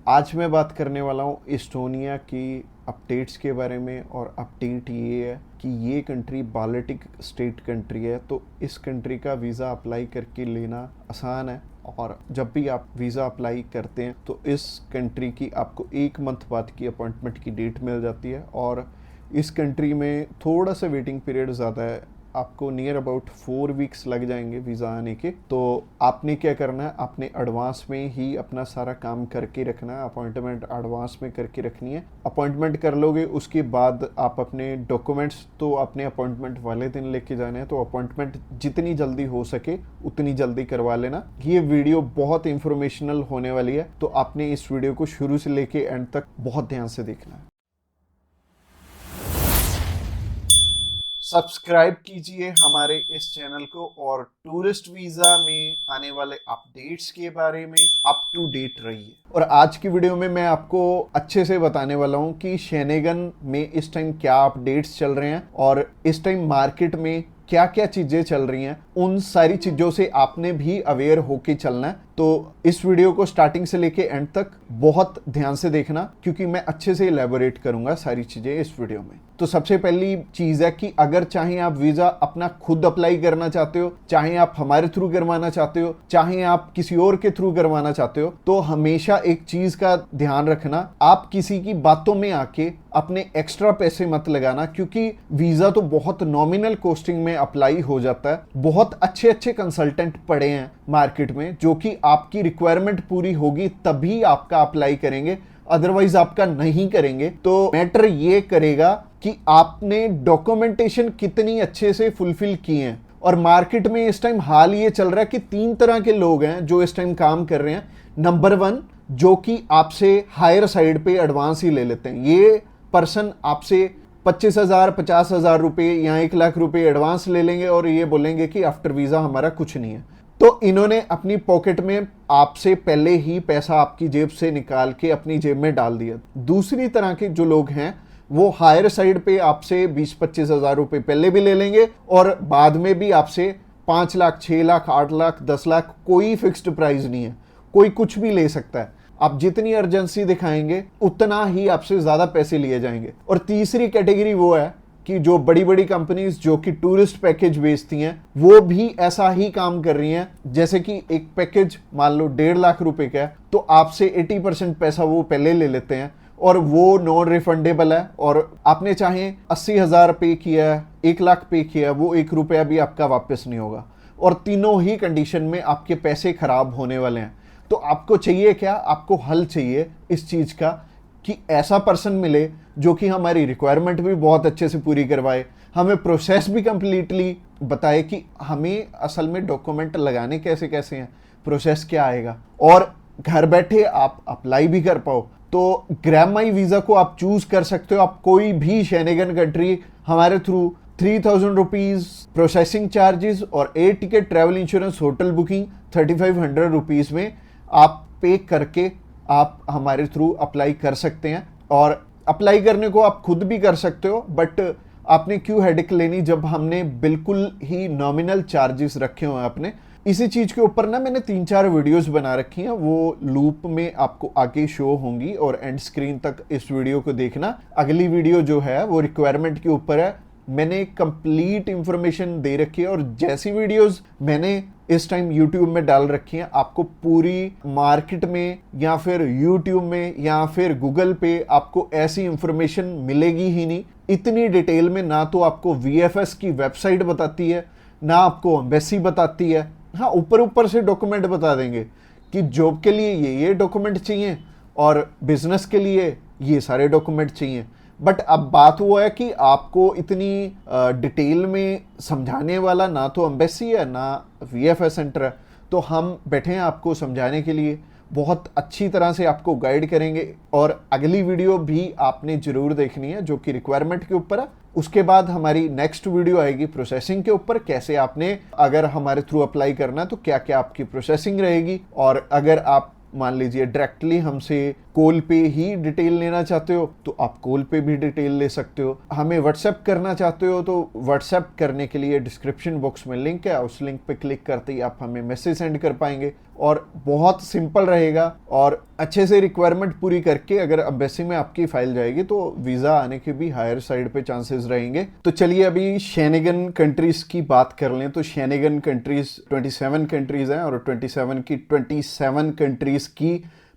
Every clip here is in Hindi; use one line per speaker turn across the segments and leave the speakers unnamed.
आज मैं बात करने वाला हूँ इस्टोनिया की अपडेट्स के बारे में। और अपडेट ये है कि ये कंट्री बाल्टिक स्टेट कंट्री है, तो इस कंट्री का वीज़ा अप्लाई करके लेना आसान है। और जब भी आप वीज़ा अप्लाई करते हैं तो इस कंट्री की आपको 1 मंथ बाद की अपॉइंटमेंट की डेट मिल जाती है। और इस कंट्री में थोड़ा सा वेटिंग पीरियड ज़्यादा है, आपको नियर अबाउट 4 वीक्स लग जाएंगे वीज़ा आने के। तो आपने क्या करना है, आपने एडवांस में ही अपना सारा काम करके रखना है, अपॉइंटमेंट एडवांस में करके रखनी है। अपॉइंटमेंट कर लोगे उसके बाद आप अपने डॉक्यूमेंट्स तो अपने अपॉइंटमेंट वाले दिन लेके जाने हैं, तो अपॉइंटमेंट जितनी जल्दी हो सके उतनी जल्दी करवा लेना। ये वीडियो बहुत इंफॉर्मेशनल होने वाली है, तो आपने इस वीडियो को शुरू से लेके एंड तक बहुत ध्यान से देखना है। सब्सक्राइब कीजिए हमारे इस चैनल को और टूरिस्ट वीजा में आने वाले अपडेट्स के बारे में अप टू डेट रहिए। और आज की वीडियो में मैं आपको अच्छे से बताने वाला हूं कि शेनेगन में इस टाइम क्या अपडेट्स चल रहे हैं और इस टाइम मार्केट में क्या क्या चीजें चल रही हैं। उन सारी चीजों से आपने भी अवेयर होके चलना है। तो इस वीडियो को स्टार्टिंग से लेके एंड तक बहुत ध्यान से देखना, क्योंकि मैं अच्छे से इलेबोरेट करूंगा सारी चीजें इस वीडियो में। तो सबसे पहली चीज है कि अगर चाहे आप वीजा अपना खुद अप्लाई करना चाहते हो, चाहे आप हमारे थ्रू करवाना चाहते हो, चाहे आप किसी और के थ्रू करवाना चाहते हो, तो हमेशा एक चीज का ध्यान रखना, आप किसी की बातों में आके अपने एक्स्ट्रा पैसे मत लगाना, क्योंकि वीजा तो बहुत नॉमिनल कॉस्टिंग में अप्लाई हो जाता है। बहुत अच्छे अच्छे कंसल्टेंट पड़े हैं मार्केट में जो कि आपकी रिक्वायरमेंट पूरी होगी तभी आपका अप्लाई करेंगे, अदरवाइज आपका नहीं करेंगे। तो मैटर ये करेगा कि आपने डॉक्यूमेंटेशन कितनी अच्छे से फुलफिल की है। और मार्केट में इस टाइम हाल ये चल रहा है कि 3 तरह के लोग हैं जो इस टाइम काम कर रहे हैं। नंबर 1, जो कि आपसे हायर साइड पे एडवांस ही ले लेते हैं। ये पर्सन आपसे 25,000 50,000 रुपये या 1 लाख रुपए एडवांस ले लेंगे और ये बोलेंगे कि आफ्टर वीजा हमारा कुछ नहीं है। तो इन्होंने अपनी पॉकेट में आपसे पहले ही पैसा आपकी जेब से निकाल के अपनी जेब में डाल दिया। दूसरी तरह के जो लोग हैं वो हायर साइड पे आपसे 20-25 हजार रुपये पहले भी ले लेंगे और बाद में भी आपसे 5 लाख 6 लाख 8 लाख 10 लाख, कोई फिक्स्ड प्राइस नहीं है, कोई कुछ भी ले सकता है। आप जितनी अर्जेंसी दिखाएंगे उतना ही आपसे ज्यादा पैसे लिए जाएंगे। और तीसरी कैटेगरी वो है कि जो बड़ी बड़ी कंपनीज जो कि टूरिस्ट पैकेज बेचती हैं वो भी ऐसा ही काम कर रही हैं। जैसे कि एक पैकेज मान लो 1.5 लाख रुपए का है, तो आपसे 80% पैसा वो पहले ले लेते हैं और वो नॉन रिफंडेबल है। और आपने चाहे 80,000 पे किया है, 1 लाख पे किया है, वो 1 रुपया भी आपका वापस नहीं होगा। और तीनों ही कंडीशन में आपके पैसे खराब होने वाले हैं। तो आपको चाहिए क्या, आपको हल चाहिए इस चीज का कि ऐसा पर्सन मिले जो कि हमारी रिक्वायरमेंट भी बहुत अच्छे से पूरी करवाए, हमें प्रोसेस भी कंप्लीटली बताए कि हमें असल में डॉक्यूमेंट लगाने कैसे कैसे हैं, प्रोसेस क्या आएगा, और घर बैठे आप अप्लाई भी कर पाओ। तो ग्रैब माई वीजा को आप चूज कर सकते हो। आप कोई भी शेनेगन कंट्री हमारे थ्रू 3,000 रुपीज प्रोसेसिंग चार्जेस और air ticket, travel insurance, hotel booking 3,500 rupees में आप पे करके आप हमारे थ्रू अप्लाई कर सकते हैं। और अप्लाई करने को आप खुद भी कर सकते हो, बट आपने क्यों हेडेक लेनी जब हमने बिल्कुल ही नॉमिनल चार्जेस रखे हुए हैं अपने। इसी चीज के ऊपर ना मैंने 3-4 वीडियोस बना रखी हैं, वो लूप में आपको आगे शो होंगी और एंड स्क्रीन तक इस वीडियो को देखना। अगली वीडियो जो है वो रिक्वायरमेंट के ऊपर है, मैंने कंप्लीट इंफॉर्मेशन दे रखी है। और जैसी वीडियोस मैंने इस टाइम YouTube में डाल रखी हैं, आपको पूरी मार्केट में या फिर YouTube में या फिर गूगल पे आपको ऐसी इंफॉर्मेशन मिलेगी ही नहीं इतनी डिटेल में। ना तो आपको VFS की वेबसाइट बताती है, ना आपको एम्बेसी बताती है। हाँ, ऊपर ऊपर से डॉक्यूमेंट बता देंगे कि जॉब के लिए ये डॉक्यूमेंट चाहिए और बिजनेस के लिए ये सारे डॉक्यूमेंट चाहिए। बट अब बात वो है कि आपको इतनी डिटेल में समझाने वाला ना तो एम्बेसी है ना VFS सेंटर है। तो हम बैठे हैं आपको समझाने के लिए, बहुत अच्छी तरह से आपको गाइड करेंगे। और अगली वीडियो भी आपने जरूर देखनी है जो कि रिक्वायरमेंट के ऊपर है। उसके बाद हमारी नेक्स्ट वीडियो आएगी प्रोसेसिंग के ऊपर, कैसे आपने अगर हमारे थ्रू अप्लाई करना है तो क्या क्या आपकी प्रोसेसिंग रहेगी। और अगर आप मान लीजिए डायरेक्टली हमसे कॉल पे ही डिटेल लेना चाहते हो तो आप कॉल पे भी डिटेल ले सकते हो। हमें व्हाट्सएप करना चाहते हो तो व्हाट्सएप करने के लिए डिस्क्रिप्शन बॉक्स में लिंक है, उस लिंक पे क्लिक करते ही आप हमें मैसेज सेंड कर पाएंगे और बहुत सिंपल रहेगा। और अच्छे से रिक्वायरमेंट पूरी करके अगर एम्बेसी में आपकी फाइल जाएगी तो वीज़ा आने के भी हायर साइड पे चांसेस रहेंगे। तो चलिए अभी शेनेगन कंट्रीज की बात कर लें। तो शेनेगन कंट्रीज 27 कंट्रीज हैं और 27 कंट्रीज की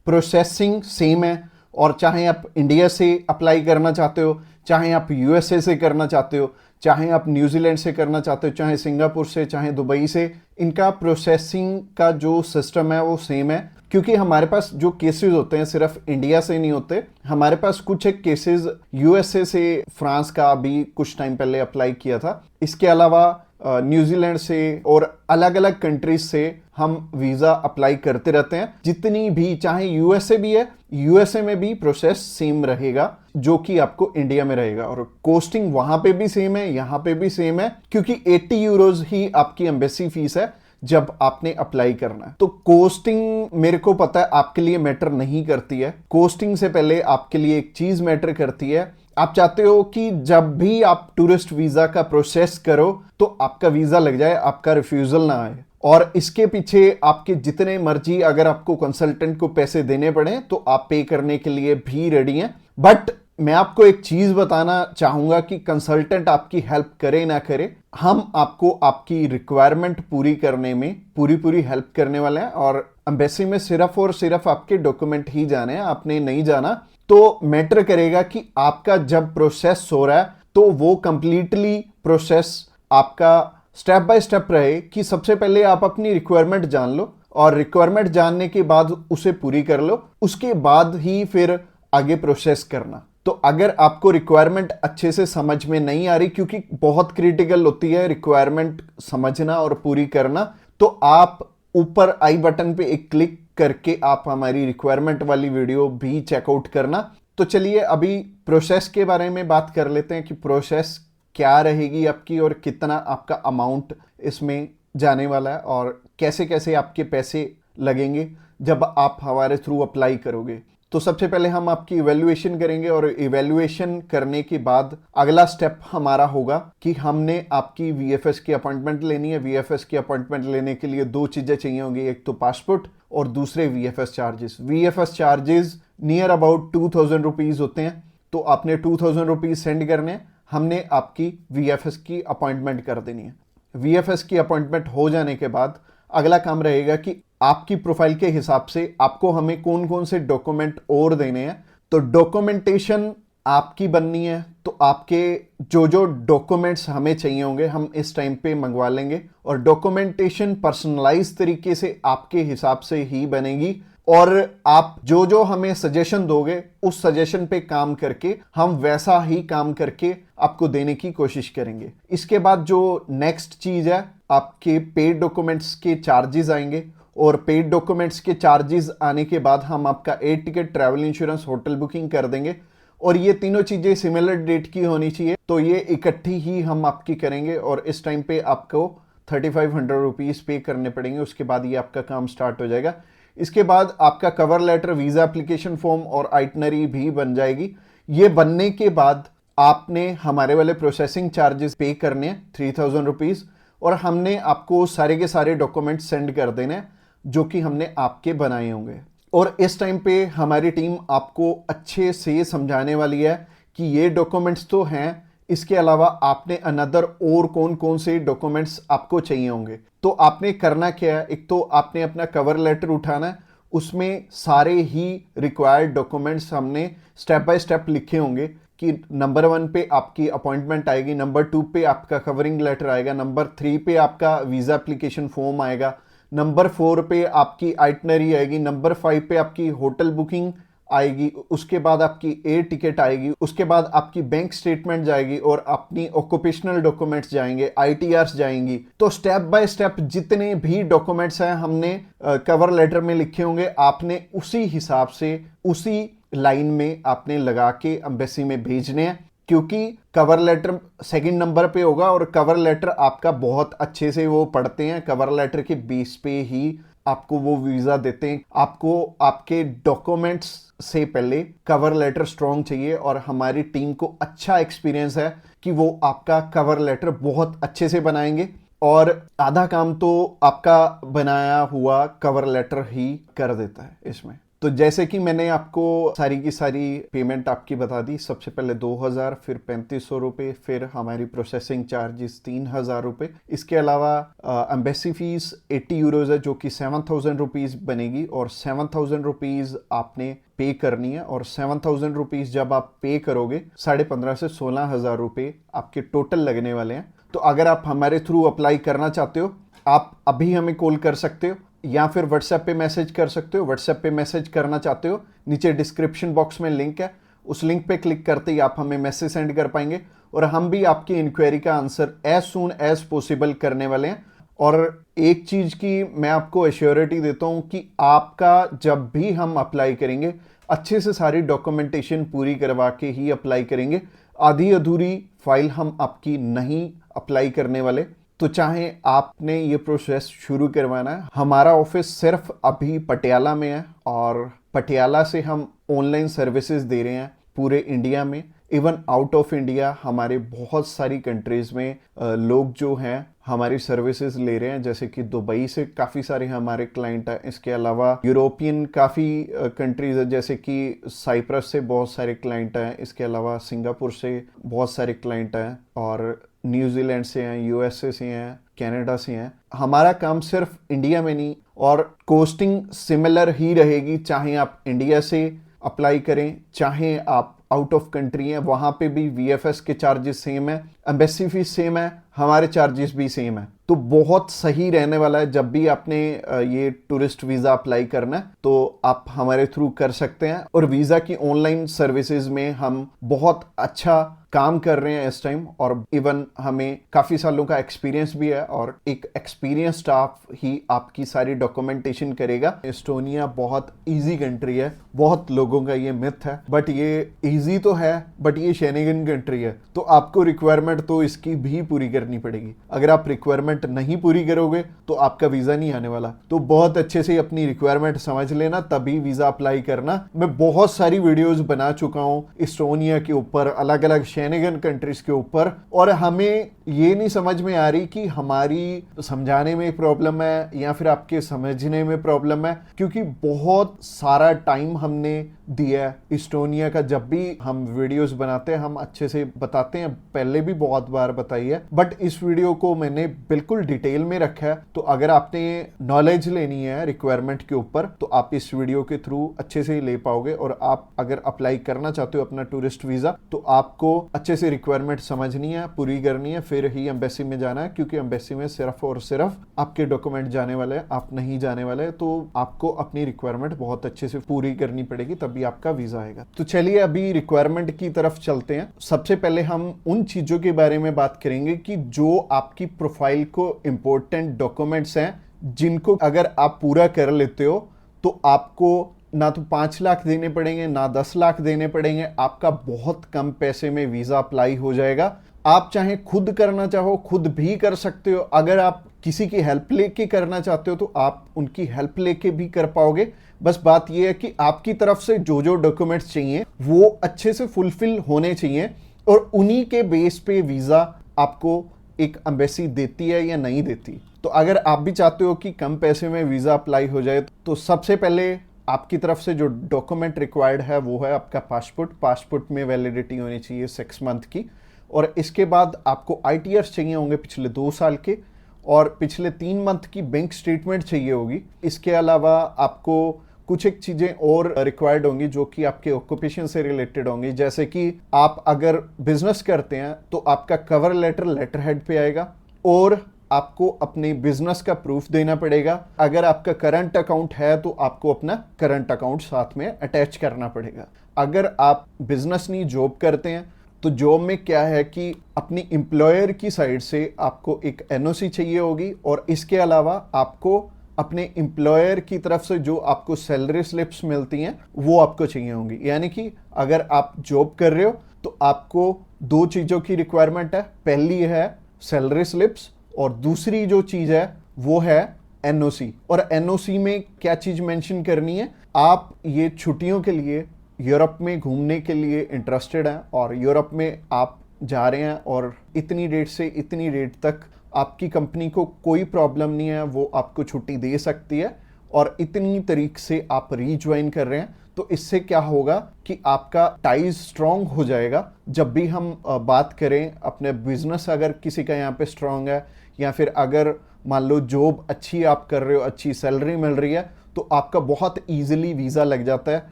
प्रोसेसिंग सेम है। और चाहे आप इंडिया से अप्लाई करना चाहते हो, चाहे आप यूएसए से करना चाहते हो, चाहे आप न्यूजीलैंड से करना चाहते हो, चाहे सिंगापुर से, चाहे दुबई से, इनका प्रोसेसिंग का जो सिस्टम है वो सेम है। क्योंकि हमारे पास जो केसेस होते हैं सिर्फ इंडिया से नहीं होते, हमारे पास कुछ एक केसेस यूएसए से, फ्रांस का अभी कुछ टाइम पहले अप्लाई किया था, इसके अलावा न्यूजीलैंड से और अलग अलग कंट्रीज से हम वीज़ा अप्लाई करते रहते हैं। जितनी भी, चाहे यूएसए भी है, यूएसए में भी प्रोसेस सेम रहेगा जो कि आपको इंडिया में रहेगा और कॉस्टिंग वहां पे भी सेम है, यहां पे भी सेम है, क्योंकि 80 यूरोज ही आपकी एम्बेसी फीस है जब आपने अप्लाई करना है। तो कोस्टिंग मेरे को पता है आपके लिए मैटर नहीं करती है। कोस्टिंग से पहले आपके लिए एक चीज मैटर करती है। आप चाहते हो कि जब भी आप टूरिस्ट वीजा का प्रोसेस करो तो आपका वीजा लग जाए, आपका रिफ्यूजल ना आए। और इसके पीछे आपके जितने मर्जी, अगर आपको कंसल्टेंट को पैसे देने पड़े तो आप पे करने के लिए भी रेडी हैं। बट मैं आपको एक चीज बताना चाहूंगा कि कंसल्टेंट आपकी हेल्प करे ना करे, हम आपको आपकी रिक्वायरमेंट पूरी करने में पूरी हेल्प करने वाले हैं। और एम्बेसी में सिर्फ और सिर्फ आपके डॉक्यूमेंट ही जाने हैं, आपने नहीं जाना। तो मैटर करेगा कि आपका जब प्रोसेस हो रहा है तो वो कंप्लीटली प्रोसेस आपका स्टेप बाय स्टेप रहे कि सबसे पहले आप अपनी रिक्वायरमेंट जान लो और रिक्वायरमेंट जानने के बाद उसे पूरी कर लो, उसके बाद ही फिर आगे प्रोसेस करना। तो अगर आपको रिक्वायरमेंट अच्छे से समझ में नहीं आ रही, क्योंकि बहुत क्रिटिकल होती है रिक्वायरमेंट समझना और पूरी करना, तो आप ऊपर आई बटन पे एक क्लिक करके आप हमारी रिक्वायरमेंट वाली वीडियो भी चेकआउट करना। तो चलिए अभी प्रोसेस के बारे में बात कर लेते हैं कि प्रोसेस क्या रहेगी आपकी और कितना आपका अमाउंट इसमें जाने वाला है और कैसे कैसे आपके पैसे लगेंगे जब आप हमारे थ्रू अप्लाई करोगे। तो सबसे पहले हम आपकी इवैल्यूएशन करेंगे और इवैल्यूएशन करने के बाद अगला स्टेप हमारा होगा कि हमने आपकी वीएफएस की अपॉइंटमेंट लेनी है। वीएफएस की अपॉइंटमेंट लेने के लिए दो चीजें चाहिए होंगी, एक तो पासपोर्ट और दूसरे VFS charges. VFS charges near about 2000 rupees होते हैं। तो आपने 2000 रुपीज सेंड करने, हमने आपकी वीएफएस की अपॉइंटमेंट कर देनी है। वीएफएस की अपॉइंटमेंट हो जाने के बाद अगला काम रहेगा कि आपकी प्रोफाइल के हिसाब से आपको हमें कौन कौन से डॉक्यूमेंट और देने हैं। तो डॉक्यूमेंटेशन आपकी बननी है, तो आपके जो जो डॉक्यूमेंट्स हमें चाहिए होंगे हम इस टाइम पे मंगवा लेंगे और डॉक्यूमेंटेशन पर्सनलाइज तरीके से आपके हिसाब से ही बनेगी। और आप जो जो हमें सजेशन दोगे उस सजेशन पे काम करके हम वैसा ही काम करके आपको देने की कोशिश करेंगे। इसके बाद जो नेक्स्ट चीज है, आपके पेड डॉक्यूमेंट्स के चार्जेस आएंगे और पेड डॉक्यूमेंट्स के चार्जेस आने के बाद हम आपका air ticket, travel insurance, hotel booking कर देंगे। और ये तीनों चीजें सिमिलर डेट की होनी चाहिए, तो ये इकट्ठी ही हम आपकी करेंगे और इस टाइम पे आपको 3500 रुपीज पे करने पड़ेंगे। उसके बाद ये आपका काम स्टार्ट हो जाएगा। इसके बाद आपका cover letter, visa application form और आइटनरी भी बन जाएगी। ये बनने के बाद आपने हमारे वाले प्रोसेसिंग चार्जेस पे करने हैं 3000 रुपीज और हमने आपको सारे के सारे डॉक्यूमेंट सेंड कर देने हैं जो कि हमने आपके बनाए होंगे। और इस टाइम पे हमारी टीम आपको अच्छे से समझाने वाली है कि ये डॉक्यूमेंट्स तो हैं, इसके अलावा आपने अनदर और कौन कौन से डॉक्यूमेंट्स आपको चाहिए होंगे। तो आपने करना क्या है, एक तो आपने अपना कवर लेटर उठाना है, उसमें सारे ही रिक्वायर्ड डॉक्यूमेंट्स हमने स्टेप बाय स्टेप लिखे होंगे कि नंबर 1 पे आपकी अपॉइंटमेंट आएगी, नंबर 2 पे आपका कवरिंग लेटर आएगा, नंबर 3 पे आपका वीजा एप्लीकेशन फॉर्म आएगा, नंबर 4 पे आपकी आइटनरी आएगी, नंबर 5 पे आपकी होटल बुकिंग आएगी, उसके बाद आपकी एयर टिकट आएगी, उसके बाद आपकी बैंक स्टेटमेंट जाएगी और अपनी ऑक्यूपेशनल डॉक्यूमेंट्स जाएंगे, आईटीआरस जाएंगी। तो स्टेप बाय स्टेप जितने भी डॉक्यूमेंट्स हैं हमने कवर लेटर में लिखे होंगे, आपने उसी हिसाब से उसी लाइन में आपने लगा के एम्बेसी में भेजने हैं। क्योंकि कवर लेटर सेकंड नंबर पे होगा और कवर लेटर आपका बहुत अच्छे से वो पढ़ते हैं, कवर लेटर के बेस पे ही आपको वो वीज़ा देते हैं। आपको आपके डॉक्यूमेंट्स से पहले कवर लेटर स्ट्रॉन्ग चाहिए और हमारी टीम को अच्छा एक्सपीरियंस है कि वो आपका कवर लेटर बहुत अच्छे से बनाएंगे और आधा काम तो आपका बनाया हुआ कवर लेटर ही कर देता है इसमें। तो जैसे कि मैंने आपको सारी की सारी पेमेंट आपकी बता दी, सबसे पहले 2000, फिर 3500 रुपये, फिर हमारी प्रोसेसिंग चार्जेस 3000 रुपये। इसके अलावा एम्बेसी फीस 80 यूरोज है जो कि 7000 रुपीज़ बनेगी और 7000 रुपीज़ आपने पे करनी है। और 7000 रुपीज़ जब आप पे करोगे 15,500 से 16,000 रुपये आपके टोटल लगने वाले हैं। तो अगर आप हमारे थ्रू अप्लाई करना चाहते हो, आप अभी हमें कॉल कर सकते हो या फिर व्हाट्सएप पे मैसेज कर सकते हो। व्हाट्सएप पे मैसेज करना चाहते हो, नीचे डिस्क्रिप्शन बॉक्स में लिंक है, उस लिंक पे क्लिक करते ही आप हमें मैसेज सेंड कर पाएंगे और हम भी आपकी इंक्वायरी का answer as soon as possible करने वाले हैं। और एक चीज़ की मैं आपको एश्योरिटी देता हूँ कि आपका जब भी हम अप्लाई करेंगे अच्छे से सारी डॉक्यूमेंटेशन पूरी करवा के ही अप्लाई करेंगे। आधी अधूरी फाइल हम आपकी नहीं अप्लाई करने वाले। तो चाहे आपने ये प्रोसेस शुरू करवाना है, हमारा ऑफिस सिर्फ अभी पटियाला में है और पटियाला से हम ऑनलाइन सर्विसेज दे रहे हैं पूरे इंडिया में। इवन आउट ऑफ इंडिया हमारे बहुत सारी कंट्रीज़ में लोग जो हैं हमारी सर्विसेज ले रहे हैं, जैसे कि दुबई से काफ़ी सारे हमारे क्लाइंट हैं। इसके अलावा यूरोपियन काफ़ी कंट्रीज़ है, जैसे कि साइप्रस से बहुत सारे क्लाइंट हैं। इसके अलावा सिंगापुर से बहुत सारे क्लाइंट हैं और न्यूजीलैंड से हैं, यूएसए से हैं, कनाडा से हैं। हमारा काम सिर्फ इंडिया में नहीं, और कोस्टिंग सिमिलर ही रहेगी, चाहे आप इंडिया से अप्लाई करें चाहे आप आउट ऑफ कंट्री हैं, वहाँ पे भी वीएफएस के चार्जेस सेम है, एम्बेसी फीस सेम है, हमारे चार्जेस भी सेम है। तो बहुत सही रहने वाला है। जब भी आपने ये टूरिस्ट वीज़ा अप्लाई करना है तो आप हमारे थ्रू कर सकते हैं। और वीज़ा की ऑनलाइन सर्विसेज में हम बहुत अच्छा काम कर रहे हैं इस टाइम, और इवन हमें काफ़ी सालों का एक्सपीरियंस भी है और एक एक्सपीरियंस स्टाफ ही आपकी सारी डॉक्यूमेंटेशन करेगा। एस्टोनिया बहुत इजी कंट्री है, बहुत लोगों का ये मिथ है, बट ये इजी तो है बट ये शेनेगन कंट्री है। तो आपको रिक्वायरमेंट तो इसकी भी पूरी करनी पड़ेगी। अगर आप रिक्वायरमेंट नहीं पूरी करोगे तो आपका वीज़ा नहीं आने वाला। तो बहुत अच्छे से अपनी रिक्वायरमेंट समझ लेना, तभी वीज़ा अप्लाई करना। मैं बहुत सारी वीडियोस बना चुका हूँ एस्टोनिया के ऊपर, अलग अलग शेनेगन कंट्रीज के ऊपर, और हमें ये नहीं समझ में आ रही कि हमारी समझाने में प्रॉब्लम है या फिर आपके समझने में प्रॉब्लम है, क्योंकि बहुत सारा टाइम हमने दिया है एस्टोनिया का। जब भी हम वीडियोस बनाते हैं हम अच्छे से बताते हैं, पहले भी बहुत बार बताई है, बट इस वीडियो को मैंने बिल्कुल डिटेल में रखा है। तो अगर आपने नॉलेज लेनी है रिक्वायरमेंट के ऊपर तो आप इस वीडियो के थ्रू अच्छे से ले पाओगे। और आप अगर अप्लाई करना चाहते हो अपना टूरिस्ट वीज़ा तो आपको अच्छे से रिक्वायरमेंट समझनी है, पूरी करनी है, फिर ही एम्बेसी में जाना है, क्योंकि एम्बेसी में सिर्फ और सिर्फ आपके डॉक्यूमेंट जाने वाले हैं, आप नहीं जाने वाले। तो आपको अपनी रिक्वायरमेंट बहुत अच्छे से पूरी करनी पड़ेगी, तभी आपका वीज़ा आएगा। तो चलिए अभी रिक्वायरमेंट की तरफ चलते हैं। सबसे पहले हम उन चीज़ों के बारे में बात करेंगे कि जो आपकी प्रोफाइल को इम्पोर्टेंट डॉक्यूमेंट्स हैं, जिनको अगर आप पूरा कर लेते हो तो आपको ना तो 5 लाख देने पड़ेंगे ना 10 लाख देने पड़ेंगे, आपका बहुत कम पैसे में वीज़ा अप्लाई हो जाएगा। आप चाहे खुद करना चाहो खुद भी कर सकते हो, अगर आप किसी की हेल्प लेके करना चाहते हो तो आप उनकी हेल्प लेके भी कर पाओगे। बस बात यह है कि आपकी तरफ से जो जो डॉक्यूमेंट्स चाहिए वो अच्छे से फुलफिल होने चाहिए, और उन्हीं के बेस पे वीज़ा आपको एक एम्बेसी देती है या नहीं देती। तो अगर आप भी चाहते हो कि कम पैसे में वीज़ा अप्लाई हो जाए तो सबसे पहले आपकी तरफ से जो डॉक्यूमेंट रिक्वायर्ड है वो है आपका पासपोर्ट। पासपोर्ट में वैलिडिटी होनी चाहिए 6 मंथ की, और इसके बाद आपको ITRs चाहिए होंगे पिछले 2 साल के, और पिछले 3 मंथ की बैंक स्टेटमेंट चाहिए होगी। इसके अलावा आपको कुछ एक चीज़ें और रिक्वायर्ड होंगी जो कि आपके ऑक्यूपेशन से रिलेटेड होंगी, जैसे कि आप अगर बिजनेस करते हैं तो आपका कवर लेटर लेटर हेड पे आएगा, और आपको अपने बिजनेस का प्रूफ देना पड़ेगा। अगर आपका करंट अकाउंट है तो आपको अपना करंट अकाउंट साथ में अटैच करना पड़ेगा। अगर आप बिजनेस नहीं जॉब करते हैं तो जॉब में क्या है कि अपनी एम्प्लॉयर की साइड से आपको एक NOC चाहिए होगी, और इसके अलावा आपको अपने एम्प्लॉयर की तरफ से जो आपको सैलरी स्लिप्स मिलती हैं वो आपको चाहिए होंगी। यानी कि अगर आप जॉब कर रहे हो तो आपको 2 चीज़ों की रिक्वायरमेंट है। पहली है सैलरी स्लिप्स, और दूसरी जो चीज़ है वो है एनओसी। और एनओसी में क्या चीज़ मेंशन करनी है, आप ये छुट्टियों के लिए यूरोप में घूमने के लिए इंटरेस्टेड हैं और यूरोप में आप जा रहे हैं और इतनी डेट से इतनी डेट तक आपकी कंपनी को कोई प्रॉब्लम नहीं है, वो आपको छुट्टी दे सकती है और इतनी तारीख से आप रीज्वाइन कर रहे हैं। तो इससे क्या होगा कि आपका टाइज स्ट्रांग हो जाएगा। जब भी हम बात करें अपने बिजनेस, अगर किसी का यहाँ पे स्ट्रांग है या फिर अगर मान लो जॉब अच्छी आप कर रहे हो, अच्छी सैलरी मिल रही है, तो आपका बहुत इजीली वीज़ा लग जाता है,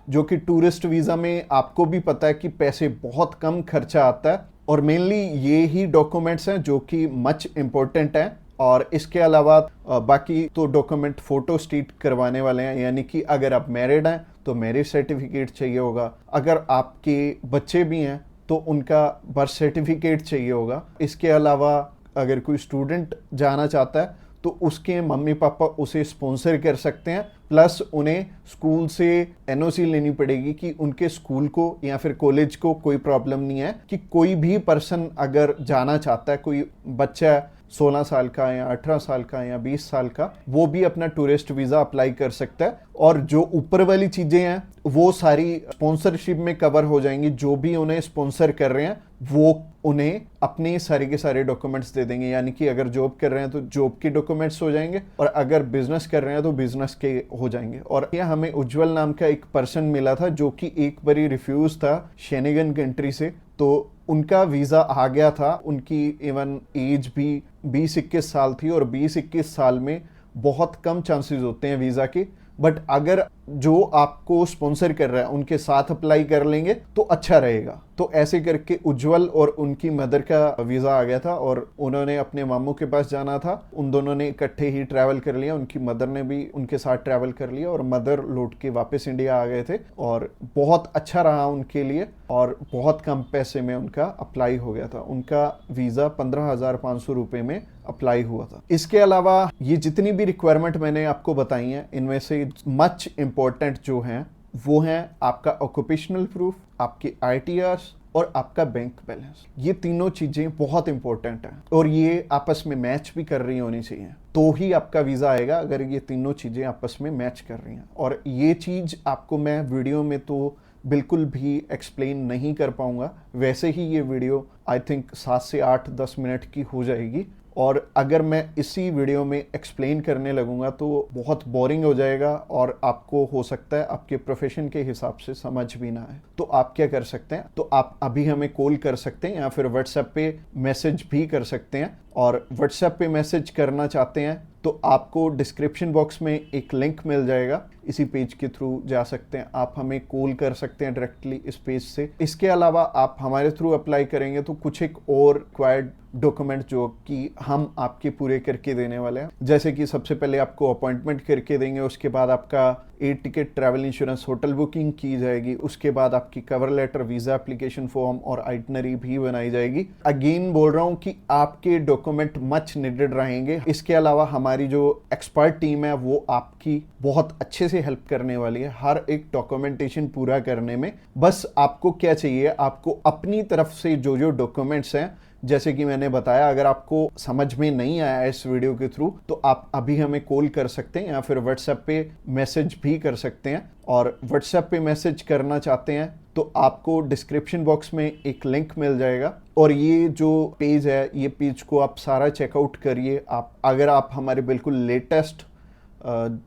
जो कि टूरिस्ट वीज़ा में आपको भी पता है कि पैसे बहुत कम खर्चा आता है। और मेनली ये ही डॉक्यूमेंट्स हैं जो कि मच इम्पोर्टेंट हैं। और इसके अलावा बाकी तो डॉक्यूमेंट फोटो स्टेट करवाने वाले हैं, यानी कि अगर आप मैरिड हैं तो मैरिज सर्टिफिकेट चाहिए होगा, अगर आपके बच्चे भी हैं तो उनका बर्थ सर्टिफिकेट चाहिए होगा। इसके अलावा अगर कोई स्टूडेंट जाना चाहता है तो उसके मम्मी पापा उसे स्पॉन्सर कर सकते हैं, प्लस उन्हें स्कूल से एनओसी लेनी पड़ेगी कि उनके स्कूल को या फिर कॉलेज को कोई प्रॉब्लम नहीं है कि कोई भी पर्सन अगर जाना चाहता है, कोई बच्चा 16 साल का या 18 साल का या 20 साल का, वो भी अपना टूरिस्ट वीज़ा अप्लाई कर सकता है। और जो ऊपर वाली चीज़ें हैं वो सारी स्पॉन्सरशिप में कवर हो जाएंगी। जो भी उन्हें स्पॉन्सर कर रहे हैं वो उन्हें अपने सारे के सारे डॉक्यूमेंट्स दे देंगे, यानी कि अगर जॉब कर रहे हैं तो जॉब के डॉक्यूमेंट्स हो जाएंगे और अगर बिजनेस कर रहे हैं तो बिजनेस के हो जाएंगे। और यह हमें उज्जवल नाम का एक पर्सन मिला था जो कि एक बारी रिफ्यूज था शेनेगन कंट्री से, तो उनका वीज़ा आ गया था। उनकी इवन एज भी 20-21 साल थी और 20-21 साल में बहुत कम चांसेस होते हैं वीज़ा के। बट अगर जो आपको स्पॉन्सर कर रहा है उनके साथ अप्लाई कर लेंगे तो अच्छा रहेगा। तो ऐसे करके उज्जवल और उनकी मदर का वीज़ा आ गया था और उन्होंने अपने मामू के पास जाना था। उन दोनों ने इकट्ठे ही ट्रैवल कर लिया, उनकी मदर ने भी उनके साथ ट्रैवल कर लिया और मदर लौट के वापस इंडिया आ गए थे और बहुत अच्छा रहा उनके लिए और बहुत कम पैसे में उनका अप्लाई हो गया था। उनका वीज़ा 15,500 रुपये में अप्लाई हुआ था। इसके अलावा ये जितनी भी रिक्वायरमेंट मैंने आपको बताई हैं, इनमें से मच इम्पोर्टेंट जो हैं वो हैं आपका ऑक्यूपेशनल प्रूफ, आपके ITRs और आपका बैंक बैलेंस। ये तीनों चीज़ें बहुत इंपॉर्टेंट हैं और ये आपस में मैच भी कर रही होनी चाहिए, तो ही आपका वीज़ा आएगा अगर ये तीनों चीज़ें आपस में मैच कर रही हैं। और ये चीज़ आपको मैं वीडियो में तो बिल्कुल भी एक्सप्लेन नहीं कर पाऊंगा, वैसे ही ये वीडियो आई थिंक 7 से 8-10 मिनट की हो जाएगी और अगर मैं इसी वीडियो में एक्सप्लेन करने लगूंगा तो बहुत बोरिंग हो जाएगा और आपको हो सकता है आपके प्रोफेशन के हिसाब से समझ भी ना आए। तो आप क्या कर सकते हैं, तो आप अभी हमें कॉल कर सकते हैं या फिर व्हाट्सएप पे मैसेज भी कर सकते हैं। और व्हाट्सएप पे मैसेज करना चाहते हैं तो आपको डिस्क्रिप्शन बॉक्स में एक लिंक मिल जाएगा, इसी पेज के थ्रू जा सकते हैं। आप हमें कॉल कर सकते हैं डायरेक्टली इस पेज से। इसके अलावा आप हमारे थ्रू अप्लाई करेंगे तो कुछ एक और रिक्वायर्ड डॉक्यूमेंट जो कि हम आपके पूरे करके देने वाले हैं, जैसे कि सबसे पहले आपको अपॉइंटमेंट करके देंगे, उसके बाद आपका air ticket, travel insurance, hotel booking की जाएगी, उसके बाद आपकी cover letter, visa application form और आइटनरी भी बनाई जाएगी। अगेन बोल रहा हूँ कि आपके डॉक्यूमेंट मच नीडेड रहेंगे। इसके अलावा हमारी जो एक्सपर्ट टीम है वो आपकी बहुत अच्छे से हेल्प करने वाली है हर एक डॉक्यूमेंटेशन पूरा करने में। बस आपको क्या चाहिए, आपको अपनी तरफ से जो जो डॉक्यूमेंट्स हैं, जैसे कि मैंने बताया, अगर आपको समझ में नहीं आया इस वीडियो के थ्रू तो आप अभी हमें कॉल कर सकते हैं या फिर व्हाट्सएप पे मैसेज भी कर सकते हैं। और व्हाट्सएप पे मैसेज करना चाहते हैं तो आपको डिस्क्रिप्शन बॉक्स में एक लिंक मिल जाएगा और ये जो पेज है, ये पेज को आप सारा चेकआउट करिए। अगर आप हमारे बिल्कुल लेटेस्ट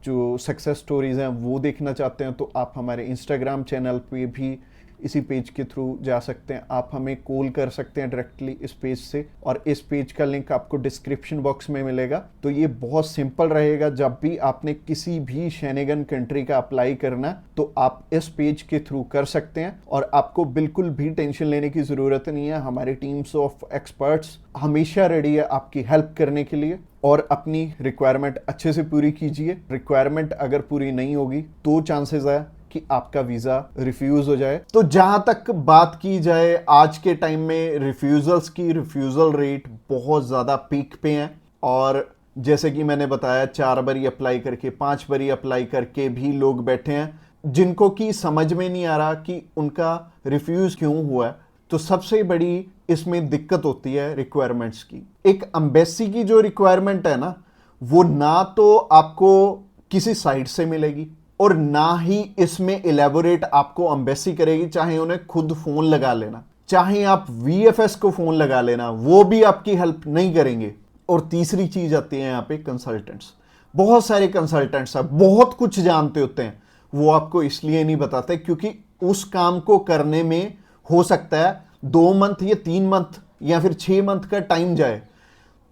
जो सक्सेस स्टोरीज हैं वो देखना चाहते हैं तो आप हमारे इंस्टाग्राम चैनल पे भी इसी पेज के थ्रू जा सकते हैं। आप हमें कॉल कर सकते हैं डायरेक्टली इस पेज से और इस पेज का लिंक आपको डिस्क्रिप्शन बॉक्स में मिलेगा। तो ये बहुत सिंपल रहेगा, जब भी आपने किसी भी शेनेगन कंट्री का अप्लाई करना तो आप इस पेज के थ्रू कर सकते हैं और आपको बिल्कुल भी टेंशन लेने की ज़रूरत नहीं है। हमारी टीम्स ऑफ एक्सपर्ट्स हमेशा रेडी है आपकी हेल्प करने के लिए। और अपनी रिक्वायरमेंट अच्छे से पूरी कीजिए। रिक्वायरमेंट अगर पूरी नहीं होगी तो चांसेस है कि आपका वीज़ा रिफ्यूज़ हो जाए। तो जहां तक बात की जाए आज के टाइम में रिफ्यूज़ल्स की, रिफ्यूज़ल रेट बहुत ज़्यादा पीक पे हैं और जैसे कि मैंने बताया 4 बारी अप्लाई करके, 5 बारी अप्लाई करके भी लोग बैठे हैं जिनको कि समझ में नहीं आ रहा कि उनका रिफ्यूज़ क्यों हुआ है। तो सबसे बड़ी इसमें दिक्कत होती है रिक्वायरमेंट्स की। एक एम्बेसी की जो रिक्वायरमेंट है ना, वो ना तो आपको किसी साइट से मिलेगी और ना ही इसमें इलेबोरेट आपको एम्बेसी करेगी। चाहे उन्हें खुद फोन लगा लेना, चाहे आप वीएफएस को फोन लगा लेना, वो भी आपकी हेल्प नहीं करेंगे। और तीसरी चीज आती है यहाँ पे कंसल्टेंट्स। बहुत सारे कंसल्टेंट्स हैं, बहुत कुछ जानते होते हैं, वो आपको इसलिए नहीं बताते क्योंकि उस काम को करने में हो सकता है 2 मंथ या 3 मंथ या फिर 6 मंथ का टाइम जाए।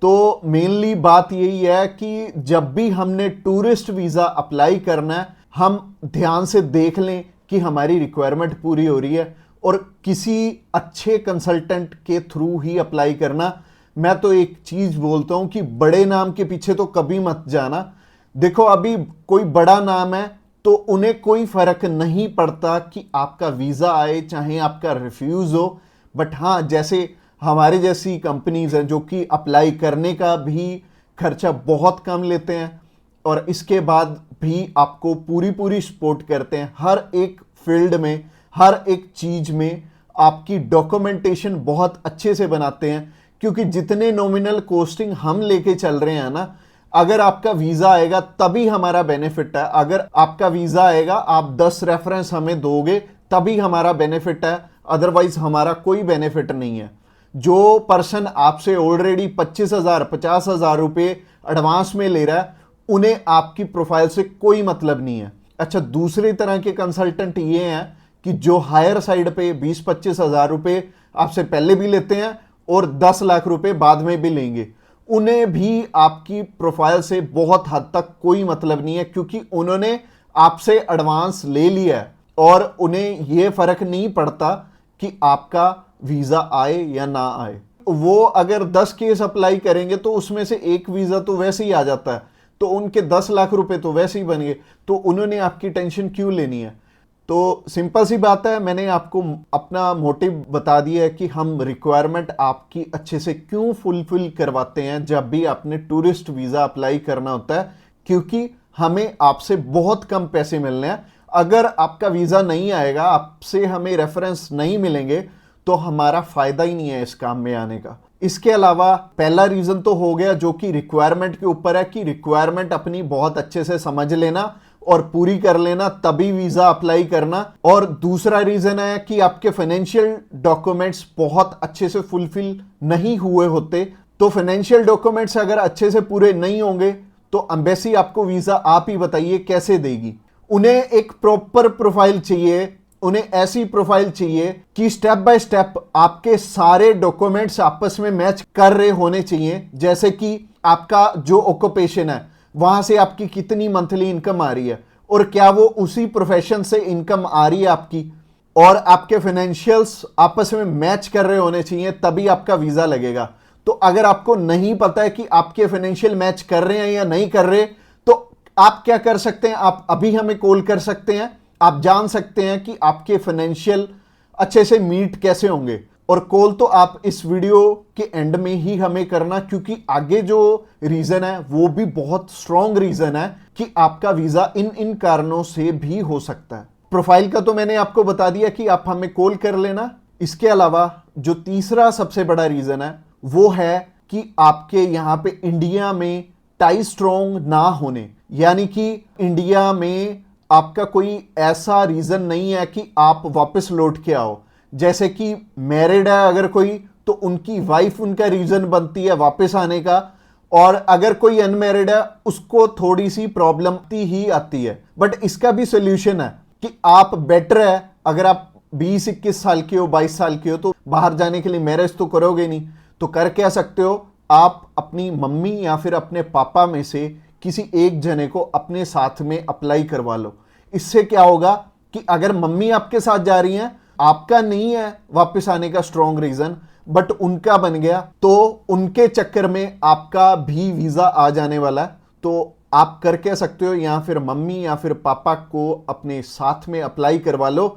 तो मेनली बात यही है कि जब भी हमने टूरिस्ट वीजा अप्लाई करना है, हम ध्यान से देख लें कि हमारी रिक्वायरमेंट पूरी हो रही है और किसी अच्छे कंसल्टेंट के थ्रू ही अप्लाई करना। मैं तो एक चीज बोलता हूं कि बड़े नाम के पीछे तो कभी मत जाना। देखो अभी कोई बड़ा नाम है तो उन्हें कोई फर्क नहीं पड़ता कि आपका वीजा आए चाहे आपका रिफ्यूज हो। बट हाँ, जैसे हमारे जैसी कंपनीज हैं जो कि अप्लाई करने का भी खर्चा बहुत कम लेते हैं और इसके बाद भी आपको पूरी पूरी सपोर्ट करते हैं हर एक फील्ड में, हर एक चीज में आपकी डॉक्यूमेंटेशन बहुत अच्छे से बनाते हैं। क्योंकि जितने नॉमिनल कॉस्टिंग हम लेके चल रहे हैं ना, अगर आपका वीजा आएगा तभी हमारा बेनिफिट है। अगर आपका वीजा आएगा, आप 10 रेफरेंस हमें दोगे तभी हमारा बेनिफिट है, अदरवाइज हमारा कोई बेनिफिट नहीं है। जो पर्सन आपसे ऑलरेडी 25,000 50,000 रुपए एडवांस में ले रहा है, उन्हें आपकी प्रोफाइल से कोई मतलब नहीं है। अच्छा, दूसरी तरह के कंसल्टेंट ये हैं कि जो हायर साइड पे 20-25 हजार रुपए आपसे पहले भी लेते हैं और 10 लाख रुपए बाद में भी लेंगे। उन्हें भी आपकी प्रोफाइल से बहुत हद तक कोई मतलब नहीं है क्योंकि उन्होंने आपसे एडवांस ले लिया है और उन्हें यह फर्क नहीं पड़ता कि आपका वीजा आए या ना आए। वो अगर 10 केस अप्लाई करेंगे तो उसमें से एक वीजा तो वैसे ही आ जाता है, तो उनके 10 लाख रुपए तो वैसे ही बन गए। तो उन्होंने आपकी टेंशन क्यों लेनी है? तो सिंपल सी बात है, मैंने आपको अपना मोटिव बता दिया है कि हम रिक्वायरमेंट आपकी अच्छे से क्यों फुलफिल करवाते हैं जब भी आपने टूरिस्ट वीजा अप्लाई करना होता है। क्योंकि हमें आपसे बहुत कम पैसे मिलने हैं। अगर आपका वीजा नहीं आएगा, आपसे हमें रेफरेंस नहीं मिलेंगे, तो हमारा फायदा ही नहीं है इस काम में आने का। इसके अलावा पहला रीजन तो हो गया जो कि रिक्वायरमेंट के ऊपर है कि रिक्वायरमेंट अपनी बहुत अच्छे से समझ लेना और पूरी कर लेना, तभी वीजा अप्लाई करना। और दूसरा रीजन है कि आपके फाइनेंशियल डॉक्यूमेंट्स बहुत अच्छे से फुलफिल नहीं हुए होते। तो फाइनेंशियल डॉक्यूमेंट्स अगर अच्छे से पूरे नहीं होंगे तो एम्बेसी आपको वीजा, आप ही बताइए, कैसे देगी? उन्हें एक प्रॉपर प्रोफाइल चाहिए, उन्हें ऐसी प्रोफाइल चाहिए कि स्टेप बाय स्टेप आपके सारे डॉक्यूमेंट्स आपस में मैच कर रहे होने चाहिए। जैसे कि आपका जो ऑक्यूपेशन है, वहां से आपकी कितनी मंथली इनकम आ रही है और क्या वो उसी प्रोफेशन से इनकम आ रही है आपकी, और आपके फाइनेंशियल्स आपस में मैच कर रहे होने चाहिए, तभी आपका वीजा लगेगा। तो अगर आपको नहीं पता है कि आपके फाइनेंशियल मैच कर रहे हैं या नहीं कर रहे, तो आप क्या कर सकते हैं, आप अभी हमें कॉल कर सकते हैं। आप जान सकते हैं कि आपके फाइनेंशियल अच्छे से मीट कैसे होंगे। और कॉल तो आप इस वीडियो के एंड में ही हमें करना, क्योंकि आगे जो रीजन है वो भी बहुत स्ट्रॉन्ग रीजन है कि आपका वीजा इन इन कारणों से भी हो सकता है। प्रोफाइल का तो मैंने आपको बता दिया कि आप हमें कॉल कर लेना। इसके अलावा जो तीसरा सबसे बड़ा रीजन है वो है कि आपके यहां पे इंडिया में टाई स्ट्रॉन्ग ना होने, यानी कि इंडिया में आपका कोई ऐसा रीजन नहीं है कि आप वापस लौट के आओ। जैसे कि मैरिड है अगर कोई, तो उनकी वाइफ उनका रीजन बनती है वापस आने का, और अगर कोई अनमैरिड है उसको थोड़ी सी प्रॉब्लम ही आती है। बट इसका भी सोल्यूशन है कि आप बेटर है, अगर आप 20-21 साल के हो, 22 साल के हो, तो बाहर जाने के लिए मैरिज तो करोगे नहीं, तो कर क्या सकते हो, आप अपनी मम्मी या फिर अपने पापा में से किसी एक जने को अपने साथ में अप्लाई करवा लो। इससे क्या होगा कि अगर मम्मी आपके साथ जा रही हैं, आपका नहीं है वापस आने का स्ट्रॉन्ग रीजन, बट उनका बन गया, तो उनके चक्कर में आपका भी वीजा आ जाने वाला है। तो आप कर क्या सकते हो, या फिर मम्मी या फिर पापा को अपने साथ में अप्लाई करवा लो,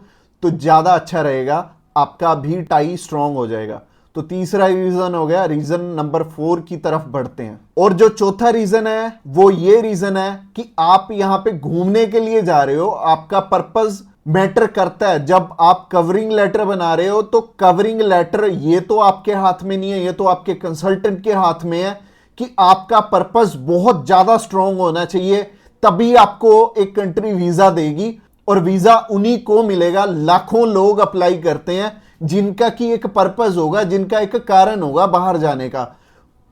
तो ज्यादा अच्छा रहेगा, आपका भी टाई स्ट्रॉन्ग हो जाएगा। तो तीसरा रीजन हो गया। रीजन नंबर 4 की तरफ बढ़ते हैं। और जो चौथा रीजन है वो ये रीजन है कि आप यहां पे घूमने के लिए जा रहे हो, आपका पर्पस मैटर करता है। जब आप कवरिंग लेटर बना रहे हो, तो कवरिंग लेटर ये तो आपके हाथ में नहीं है, ये तो आपके कंसल्टेंट के हाथ में है कि आपका पर्पस बहुत ज्यादा स्ट्रांग होना चाहिए, तभी आपको एक कंट्री वीजा देगी। और वीजा उन्हीं को मिलेगा, लाखों लोग अप्लाई करते हैं जिनका की एक पर्पस होगा, जिनका एक कारण होगा बाहर जाने का।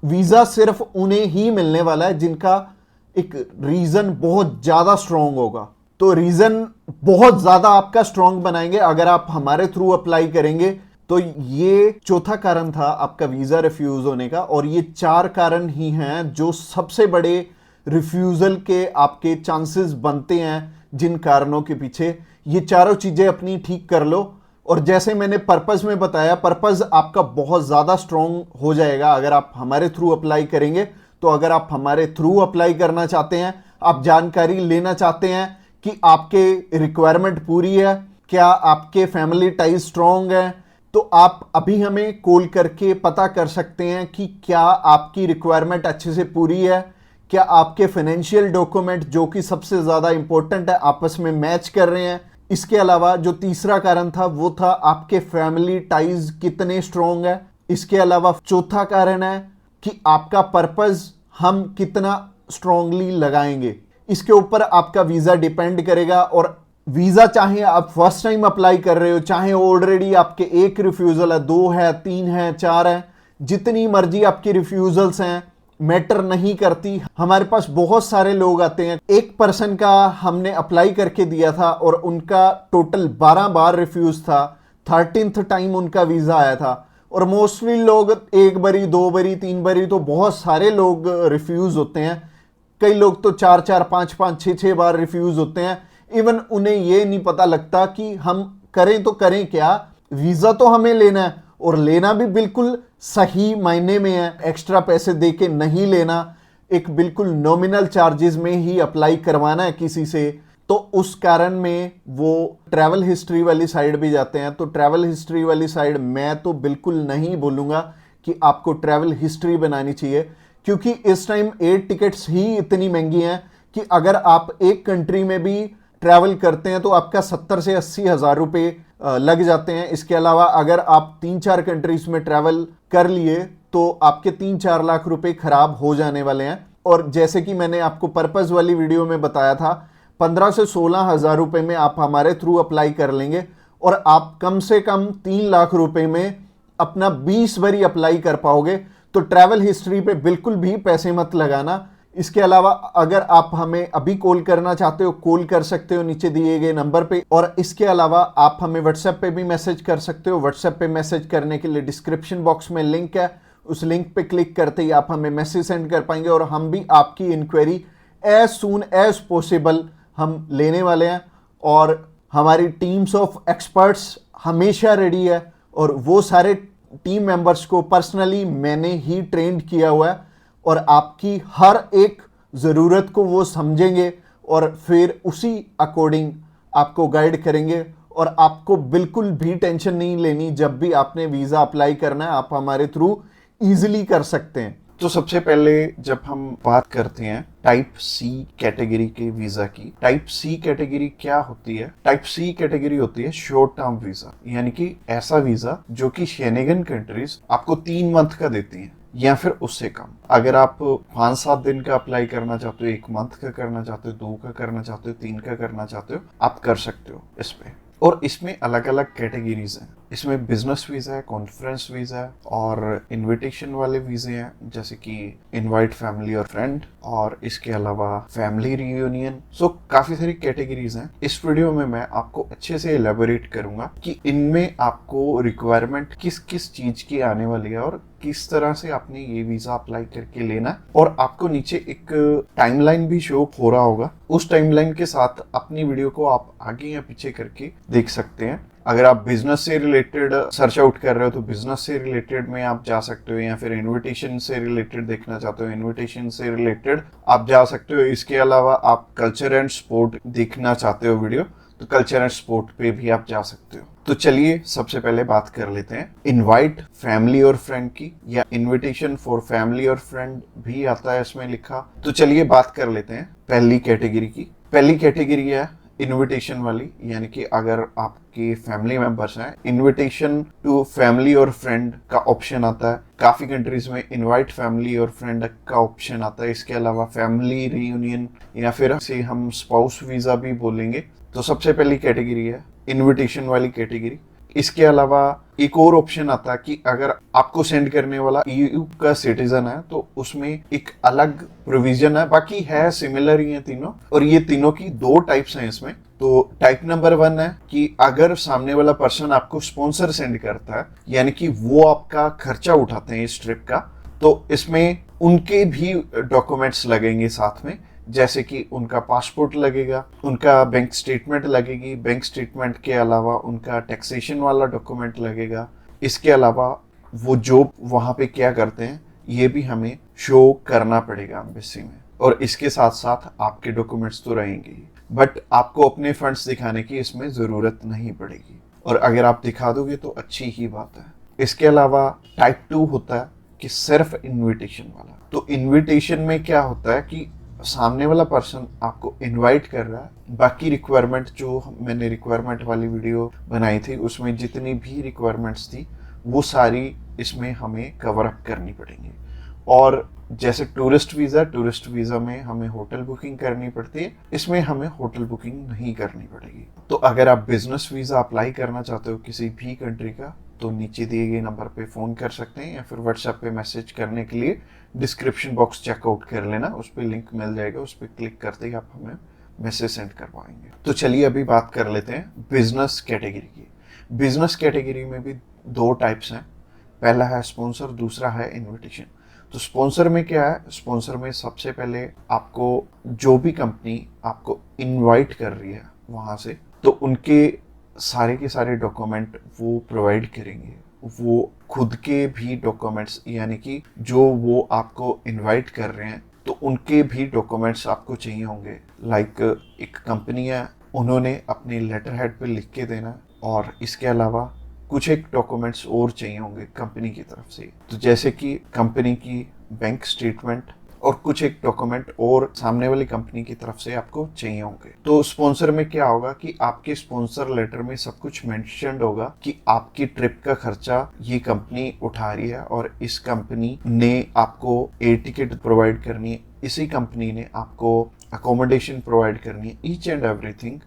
वीजा सिर्फ उन्हें ही मिलने वाला है जिनका एक रीजन बहुत ज्यादा स्ट्रांग होगा। तो रीजन बहुत ज्यादा आपका स्ट्रांग बनाएंगे अगर आप हमारे थ्रू अप्लाई करेंगे। तो ये चौथा कारण था आपका वीजा रिफ्यूज होने का, और ये 4 कारण ही हैं जो सबसे बड़े रिफ्यूजल के आपके चांसेस बनते हैं। जिन कारणों के पीछे ये चारों चीजें अपनी ठीक कर लो, और जैसे मैंने पर्पस में बताया, पर्पस आपका बहुत ज्यादा स्ट्रांग हो जाएगा अगर आप हमारे थ्रू अप्लाई करेंगे। तो अगर आप हमारे थ्रू अप्लाई करना चाहते हैं, आप जानकारी लेना चाहते हैं कि आपके रिक्वायरमेंट पूरी है, क्या आपके फैमिली टाइज स्ट्रांग है, तो आप अभी हमें कॉल करके पता कर सकते हैं कि क्या आपकी रिक्वायरमेंट अच्छे से पूरी है, क्या आपके फाइनेंशियल डॉक्यूमेंट जो कि सबसे ज्यादा इंपॉर्टेंट है आपस में मैच कर रहे हैं। इसके अलावा जो तीसरा कारण था वो था आपके फैमिली टाइज कितने स्ट्रांग है। इसके अलावा चौथा कारण है कि आपका पर्पस हम कितना स्ट्रांगली लगाएंगे। इसके ऊपर आपका वीजा डिपेंड करेगा। और वीजा चाहे आप फर्स्ट टाइम अप्लाई कर रहे हो, चाहे ऑलरेडी आपके एक रिफ्यूजल है, 2 है, 3 है, 4 है, जितनी मर्जी आपकी रिफ्यूजल्स हैं, मैटर नहीं करती। हमारे पास बहुत सारे लोग आते हैं, एक पर्सन का हमने अप्लाई करके दिया था और उनका टोटल 12 बार रिफ्यूज था, 13th टाइम उनका वीजा आया था। और मोस्टली लोग एक बारी, 2 बारी, 3 बारी, तो बहुत सारे लोग रिफ्यूज होते हैं। कई लोग तो 4-4, 5-5, 6-6 बार रिफ्यूज होते हैं। इवन उन्हें ये नहीं पता लगता कि हम करें तो करें क्या। वीजा तो हमें लेना है, और लेना भी बिल्कुल सही मायने में है, एक्स्ट्रा पैसे देके नहीं लेना, एक बिल्कुल नॉमिनल चार्जेस में ही अप्लाई करवाना है किसी से। तो उस कारण में वो ट्रैवल हिस्ट्री वाली साइड भी जाते हैं। तो ट्रैवल हिस्ट्री वाली साइड मैं तो बिल्कुल नहीं बोलूँगा कि आपको ट्रैवल हिस्ट्री बनानी चाहिए, क्योंकि इस टाइम एयर टिकट्स ही इतनी महंगी हैं कि अगर आप एक कंट्री में भी ट्रैवल करते हैं तो आपका 70 से 80 हज़ार रुपये लग जाते हैं। इसके अलावा अगर आप 3-4 कंट्रीज में ट्रैवल कर लिए तो आपके 3-4 लाख रुपए खराब हो जाने वाले हैं। और जैसे कि मैंने आपको पर्पस वाली वीडियो में बताया था, 15 से 16 हज़ार रुपये में आप हमारे थ्रू अप्लाई कर लेंगे और आप कम से कम 3 लाख रुपए में अपना 20 बारी अप्लाई कर पाओगे। तो ट्रैवल हिस्ट्री पे बिल्कुल भी पैसे मत लगाना। इसके अलावा अगर आप हमें अभी कॉल करना चाहते हो, कॉल कर सकते हो नीचे दिए गए नंबर पे। और इसके अलावा आप हमें व्हाट्सएप पे भी मैसेज कर सकते हो। व्हाट्सएप पे मैसेज करने के लिए डिस्क्रिप्शन बॉक्स में लिंक है, उस लिंक पे क्लिक करते ही आप हमें मैसेज सेंड कर पाएंगे और हम भी आपकी inquiry as soon as possible हम लेने वाले हैं। और हमारी टीम्स ऑफ एक्सपर्ट्स हमेशा रेडी है, और वो सारे टीम मेंबर्स को पर्सनली मैंने ही ट्रेंड किया हुआ है, और आपकी हर एक ज़रूरत को वो समझेंगे और फिर उसी अकॉर्डिंग आपको गाइड करेंगे। और आपको बिल्कुल भी टेंशन नहीं लेनी, जब भी आपने वीज़ा अप्लाई करना है आप हमारे थ्रू ईजिली कर सकते हैं। तो सबसे पहले जब हम बात करते हैं टाइप सी कैटेगरी के वीजा की, टाइप सी कैटेगरी क्या होती है? टाइप सी कैटेगरी होती है शॉर्ट टर्म वीजा, यानी कि ऐसा वीजा जो कि शेनेगन कंट्रीज आपको 3 मंथ का देती हैं या फिर उससे कम। अगर आप 5-7 दिन का अप्लाई करना चाहते हो, 1 मंथ का करना चाहते हो, 2 का करना चाहते हो, 3 का करना चाहते हो, आप कर सकते हो इस पे। और इसमें अलग अलग कैटेगरीज हैं। इसमें बिजनेस वीजा है, कॉन्फ्रेंस वीजा है और इनविटेशन वाले वीजे हैं, जैसे कि इनवाइट फैमिली और फ्रेंड, और इसके अलावा फैमिली रियूनियन। सो काफी सारी कैटेगरीज हैं। इस वीडियो में मैं आपको अच्छे से एलैबोरेट करूंगा कि इनमें आपको रिक्वायरमेंट किस किस चीज की आने वाली है और किस तरह से आपने ये वीजा अप्लाई करके लेना है। और आपको नीचे एक टाइमलाइन भी शो हो रहा होगा, उस टाइमलाइन के साथ अपनी वीडियो को आप आगे या पीछे करके देख सकते हैं। अगर आप बिजनेस से रिलेटेड सर्च आउट कर रहे हो तो बिजनेस से रिलेटेड में आप जा सकते हो, या फिर इनविटेशन से रिलेटेड देखना चाहते हो इनविटेशन से रिलेटेड आप जा सकते हो। इसके अलावा आप कल्चर एंड स्पोर्ट देखना चाहते हो वीडियो, तो कल्चर एंड स्पोर्ट पे भी आप जा सकते हो। तो चलिए सबसे पहले बात कर लेते हैं इनवाइट फैमिली और फ्रेंड की, या इनविटेशन फॉर फैमिली और फ्रेंड भी आता है इसमें लिखा। तो चलिए बात कर लेते हैं पहली कैटेगरी की। पहली कैटेगरी है इनविटेशन वाली, यानी कि अगर आपके फैमिली मेंबर्स हैं, इनविटेशन टू फैमिली और फ्रेंड का ऑप्शन आता है। काफी कंट्रीज में इनवाइट फैमिली और फ्रेंड का ऑप्शन आता है। इसके अलावा फैमिली रियूनियन या फिर से हम स्पाउस वीजा भी बोलेंगे। तो सबसे पहली कैटेगरी है इनविटेशन वाली कैटेगरी। इसके अलावा एक और ऑप्शन आता है कि अगर आपको सेंड करने वाला ईयू का सिटीजन है तो उसमें एक अलग प्रोविजन है, बाकी है सिमिलर ही है तीनों। और ये तीनों की दो टाइप्स हैं इसमें। तो टाइप नंबर 1 है कि अगर सामने वाला पर्सन आपको स्पॉन्सर सेंड करता है, यानी कि वो आपका खर्चा उठाते हैं इस ट्रिप का, तो इसमें उनके भी डॉक्यूमेंट्स लगेंगे साथ में, जैसे कि उनका पासपोर्ट लगेगा, उनका बैंक स्टेटमेंट लगेगी, बैंक स्टेटमेंट के अलावा उनका टैक्सेशन वाला डॉक्यूमेंट लगेगा। इसके अलावा वो जॉब वहाँ पे क्या करते हैं ये भी हमें शो करना पड़ेगा एम्बेसी में। और इसके साथ साथ आपके डॉक्यूमेंट्स तो रहेंगे ही, बट आपको अपने फंड्स दिखाने की इसमें ज़रूरत नहीं पड़ेगी। और अगर आप दिखा दोगे तो अच्छी ही बात है। इसके अलावा टाइप 2 होता है कि सिर्फ इन्विटेशन वाला। तो इन्विटेशन में क्या होता है कि सामने वाला पर्सन आपको इनवाइट कर रहा है, बाकी रिक्वायरमेंट जो मैंने रिक्वायरमेंट वाली वीडियो बनाई थी उसमें जितनी भी रिक्वायरमेंट्स थी वो सारी इसमें हमें कवर अप करनी पड़ेंगी। और जैसे टूरिस्ट वीज़ा में हमें होटल बुकिंग करनी पड़ती है, इसमें हमें होटल बुकिंग नहीं करनी पड़ेगी। तो अगर आप बिजनेस वीज़ा अप्लाई करना चाहते हो किसी भी कंट्री का तो नीचे दिए गए नंबर पे फ़ोन कर सकते हैं या फिर व्हाट्सएप पे मैसेज करने के लिए डिस्क्रिप्शन बॉक्स चेकआउट कर लेना, उस पर लिंक मिल जाएगा, उस पर क्लिक करते ही आप हमें मैसेज सेंड कर पाएंगे। तो चलिए अभी बात कर लेते हैं बिजनेस कैटेगरी की। बिजनेस कैटेगरी में भी दो टाइप्स हैं, पहला है स्पॉन्सर, दूसरा है इन्विटेशन। तो स्पॉन्सर में क्या है, स्पॉन्सर में सबसे पहले आपको जो भी कंपनी आपको इनवाइट कर रही है वहाँ से, तो उनके सारे के सारे डॉक्यूमेंट वो प्रोवाइड करेंगे। वो खुद के भी डॉक्यूमेंट्स, यानी कि जो वो आपको इनवाइट कर रहे हैं तो उनके भी डॉक्यूमेंट्स आपको चाहिए होंगे। लाइक एक कंपनी है, उन्होंने अपने लेटर हेड पे लिख के देना, और इसके अलावा कुछ एक डॉक्यूमेंट्स और चाहिए होंगे कंपनी की तरफ से। तो जैसे कि कंपनी की बैंक स्टेटमेंट और कुछ एक डॉक्यूमेंट और सामने वाली कंपनी की तरफ से आपको चाहिए होंगे। तो स्पॉन्सर में क्या होगा कि आपके स्पॉन्सर लेटर में सब कुछ मेंशन्ड होगा कि आपकी ट्रिप का खर्चा ये कंपनी उठा रही है और इस कंपनी ने आपको एयर टिकट प्रोवाइड करनी है, इसी कंपनी ने आपको अकोमोडेशन प्रोवाइड करनी है, ईच एंड एवरीथिंग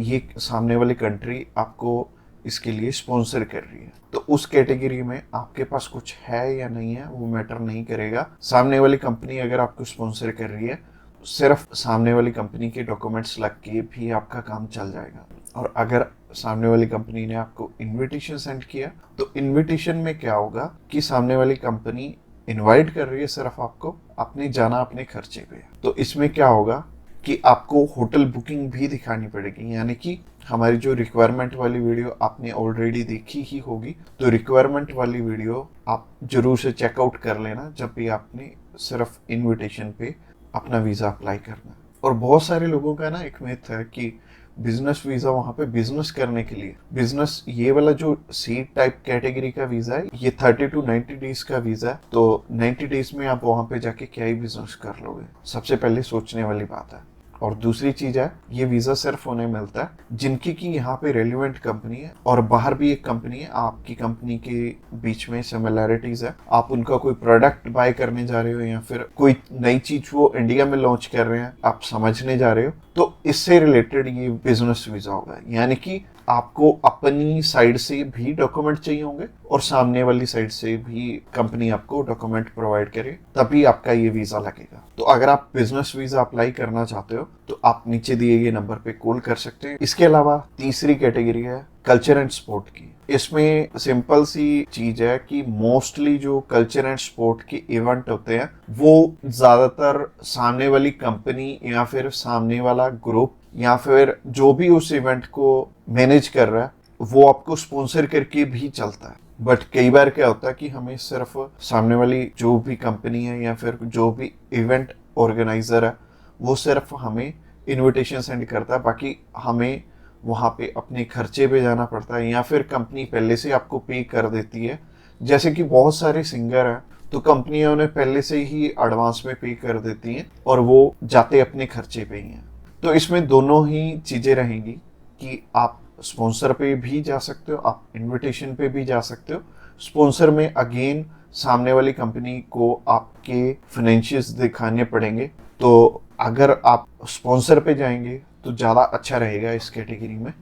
ये सामने वाली कंट्री आपको इसके लिए स्पॉन्सर कर रही है। तो उस कैटेगरी में आपके पास कुछ है या नहीं है वो मैटर नहीं करेगा। सामने वाली कंपनी अगर आपको स्पॉन्सर कर रही है, सिर्फ सामने वाली कंपनी के डॉक्यूमेंट्स लग के भी आपका काम चल जाएगा। और अगर सामने वाली कंपनी ने आपको इनविटेशन सेंड किया तो इनविटेशन में क्या होगा कि सामने वाली कंपनी इनवाइट कर रही है सिर्फ आपको, आपने जाना अपने खर्चे पे। तो इसमें क्या होगा कि आपको होटल बुकिंग भी दिखानी पड़ेगी, यानी कि हमारी जो रिक्वायरमेंट वाली वीडियो आपने ऑलरेडी देखी ही होगी, तो रिक्वायरमेंट वाली वीडियो आप जरूर से चेकआउट कर लेना जब भी आपने सिर्फ इनविटेशन पे अपना वीज़ा अप्लाई करना। और बहुत सारे लोगों का ना एक मिथ है कि बिजनेस वीज़ा वहाँ पे बिजनेस करने के लिए, बिजनेस ये वाला जो सी टाइप कैटेगरी का वीज़ा है ये 30 to 90 डेज का वीज़ा है। तो 90 डेज में आप वहाँ पे जाके क्या ही बिजनेस कर लोगे, सबसे पहले सोचने वाली बात है। और दूसरी चीज है, ये वीजा सिर्फ उन्हें मिलता है जिनकी की यहाँ पे रेलिवेंट कंपनी है और बाहर भी एक कंपनी है, आपकी कंपनी के बीच में सिमिलैरिटीज है, आप उनका कोई प्रोडक्ट बाय करने जा रहे हो या फिर कोई नई चीज वो इंडिया में लॉन्च कर रहे हैं आप समझने जा रहे हो, तो इससे रिलेटेड ये बिजनेस वीजा होगा। यानी कि आपको अपनी साइड से भी डॉक्यूमेंट चाहिए होंगे और सामने वाली साइड से भी कंपनी आपको डॉक्यूमेंट प्रोवाइड करे, तभी आपका ये वीजा लगेगा। तो अगर आप बिजनेस वीजा अप्लाई करना चाहते हो तो आप नीचे दिए गए नंबर पे कॉल कर सकते हैं। इसके अलावा तीसरी कैटेगरी है कल्चर एंड स्पोर्ट की। इसमें सिंपल सी चीज है कि मोस्टली जो कल्चर एंड स्पोर्ट के इवेंट होते हैं वो ज्यादातर सामने वाली कंपनी या फिर सामने वाला ग्रुप या फिर जो भी उस इवेंट को मैनेज कर रहा है वो आपको स्पॉन्सर करके भी चलता है। बट कई बार क्या होता है कि हमें सिर्फ सामने वाली जो भी कंपनी है या फिर जो भी इवेंट ऑर्गेनाइजर है वो सिर्फ हमें इनविटेशन सेंड करता है, बाकी हमें वहाँ पे अपने खर्चे पे जाना पड़ता है या फिर कंपनी पहले से आपको पे कर देती है। जैसे कि बहुत सारे सिंगर हैं तो कंपनियां उन्हें पहले से ही एडवांस में पे कर देती हैं और वो जाते अपने खर्चे पे ही हैं। तो इसमें दोनों ही चीज़ें रहेंगी कि आप स्पॉन्सर पे भी जा सकते हो, आप इनविटेशन पे भी जा सकते हो। स्पॉन्सर में अगेन सामने वाली कंपनी को आपके फाइनेंशियल्स दिखाने पड़ेंगे, तो अगर आप स्पॉन्सर पे जाएंगे तो ज़्यादा अच्छा रहेगा इस कैटेगरी में।